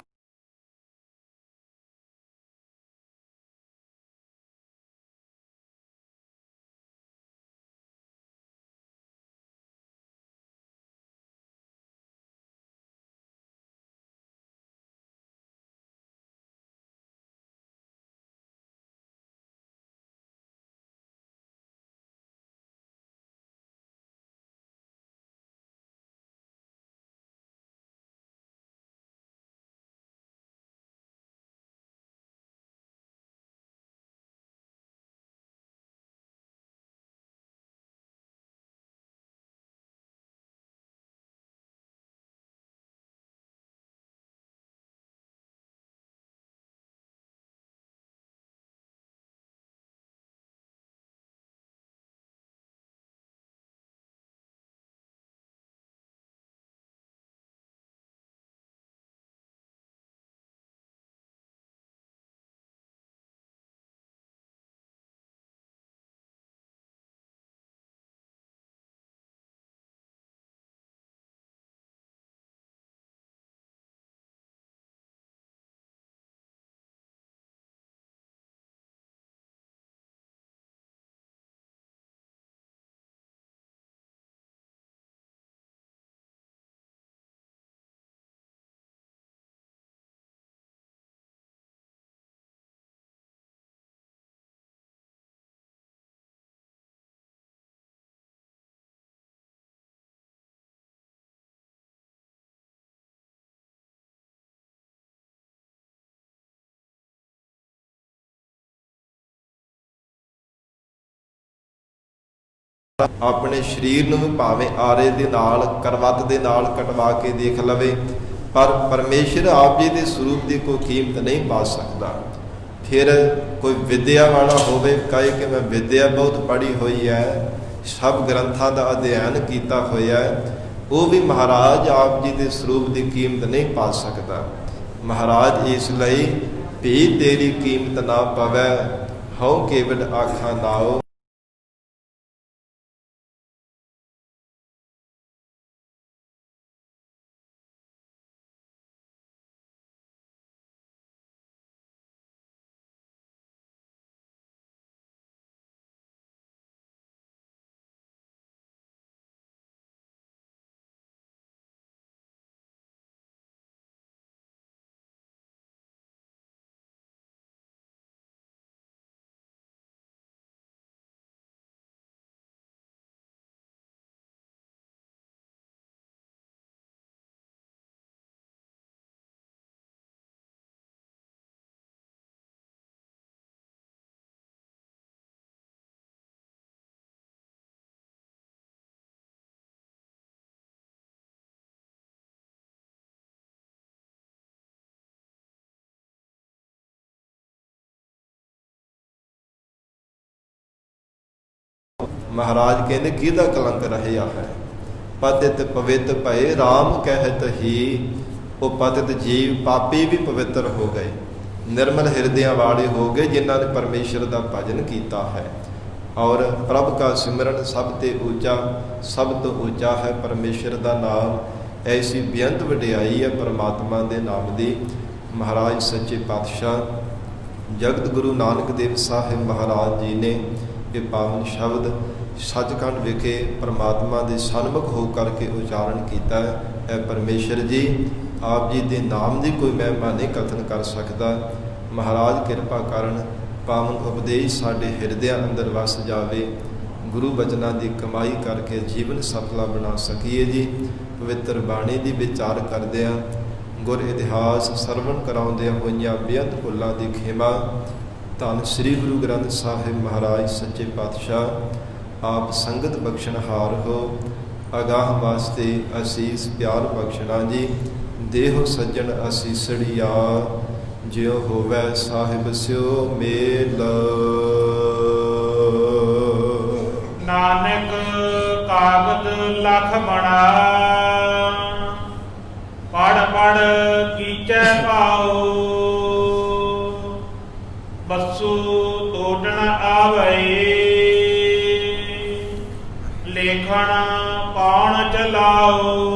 ਆਪਣੇ ਸਰੀਰ ਨੂੰ ਵੀ ਭਾਵੇਂ ਆਰੇ ਦੇ ਨਾਲ ਕਰਵਤ ਦੇ ਨਾਲ ਕਟਵਾ ਕੇ ਦੇਖ ਲਵੇ, ਪਰ ਪਰਮੇਸ਼ਰ ਆਪ ਜੀ ਦੇ ਸਰੂਪ ਦੀ ਕੋਈ ਕੀਮਤ ਨਹੀਂ ਪਾ ਸਕਦਾ। ਫਿਰ ਕੋਈ ਵਿਦਿਆ ਵਾਲਾ ਹੋਵੇ, ਕਹੇ ਕਿ ਮੈਂ ਵਿਦਿਆ ਬਹੁਤ ਪੜ੍ਹੀ ਹੋਈ ਹੈ, ਸਭ ਗ੍ਰੰਥਾਂ ਦਾ ਅਧਿਐਨ ਕੀਤਾ ਹੋਇਆ ਹੈ, ਉਹ ਵੀ ਮਹਾਰਾਜ ਆਪ ਜੀ ਦੇ ਸਰੂਪ ਦੀ ਕੀਮਤ ਨਹੀਂ ਪਾ ਸਕਦਾ। ਮਹਾਰਾਜ ਇਸ ਲਈ ਵੀ ਤੇਰੀ ਕੀਮਤ ਨਾ ਪਵੈ, ਹਉ ਕੇਵਡ ਆਖਾਂ ਨਾਉ। ਮਹਾਰਾਜ ਕਹਿੰਦੇ ਕਿਹਦਾ ਕਲੰਕ ਰਹਿਆ ਹੈ। ਪਤਿਤ ਪਵਿੱਤ ਭਏ RAM ਕਹਿਤ ਹੀ। ਉਹ ਪਤਿਤ ਜੀਵ ਪਾਪੀ ਵੀ ਪਵਿੱਤਰ ਹੋ ਗਏ, ਨਿਰਮਲ ਹਿਰਦਿਆਂ ਵਾਲੇ ਹੋ ਗਏ, ਜਿਨ੍ਹਾਂ ਨੇ ਪਰਮੇਸ਼ਰ ਦਾ ਭਜਨ ਕੀਤਾ ਹੈ। ਔਰ ਪ੍ਰਭ ਕਾ ਸਿਮਰਨ ਸਭ ਤੇ ਉੱਚਾ, ਸਭ ਤੋਂ ਉੱਚਾ ਹੈ ਪਰਮੇਸ਼ਰ ਦਾ ਨਾਮ। ਐਸੀ ਬੇਅੰਤ ਵਡਿਆਈ ਹੈ ਪਰਮਾਤਮਾ ਦੇ ਨਾਮ ਦੀ। ਮਹਾਰਾਜ ਸੱਚੇ ਪਾਤਸ਼ਾਹ ਜਗਤ ਗੁਰੂ ਨਾਨਕ ਦੇਵ ਸਾਹਿਬ ਮਹਾਰਾਜ ਜੀ ਨੇ ਇਹ ਪਾਵਨ ਸ਼ਬਦ ਸੱਚਖੰਡ ਵਿਖੇ ਪਰਮਾਤਮਾ ਦੇ ਸਨਮੁਖ ਹੋ ਕਰਕੇ ਉਚਾਰਨ ਕੀਤਾ ਹੈ। ਇਹ ਪਰਮੇਸ਼ਰ ਜੀ ਆਪ ਜੀ ਦੇ ਨਾਮ ਦੀ ਕੋਈ ਮਹਿਮਾ ਨਹੀਂ ਕਥਨ ਕਰ ਸਕਦਾ। ਮਹਾਰਾਜ ਕਿਰਪਾ ਕਰਨ ਪਾਵਨ ਉਪਦੇਸ਼ ਸਾਡੇ ਹਿਰਦਿਆਂ ਅੰਦਰ ਵਸ ਜਾਵੇ, ਗੁਰੂ ਬਚਨਾਂ ਦੀ ਕਮਾਈ ਕਰਕੇ ਜੀਵਨ ਸਫਲਾ ਬਣਾ ਸਕੀਏ ਜੀ। ਪਵਿੱਤਰ ਬਾਣੀ ਦੀ ਵਿਚਾਰ ਕਰਦਿਆਂ, ਗੁਰ ਇਤਿਹਾਸ ਸਰਵਣ ਕਰਾਉਂਦਿਆਂ ਹੋਈਆਂ ਬੇਅੰਤ ਭੁੱਲਾਂ ਦੀ ਖਿਮਾ ਧੰਨ ਸ੍ਰੀ ਗੁਰੂ ਗ੍ਰੰਥ ਸਾਹਿਬ ਮਹਾਰਾਜ ਸੱਚੇ ਪਾਤਸ਼ਾਹ ਆਪ ਸੰਗਤ ਬਖਸ਼ਣਹਾਰ ਹੋ। ਅਗਾਹ ਵਾਸਤੇ ਅਸੀਸ ਪਿਆਰ ਬਖਸ਼ਣਾ ਜੀ। ਦੇਹੋ ਸੱਜਣ ਅਸੀਸੜੀਆ, ਜਿਉ ਹੋਵੈ ਸਾਹਿਬ ਸਿਓ ਮੇਲ। ਨਾਨਕ ਕਾਗਦ ਲਖ ਮਣਾ, ਪੜ ਪੜ ਕੀਚੈ ਪਾਓ। ਬਸੂ ਤੋਟਣ ਆਵਈ, ਲੇਖਣ ਪਾਉਣ ਚਲਾਓ।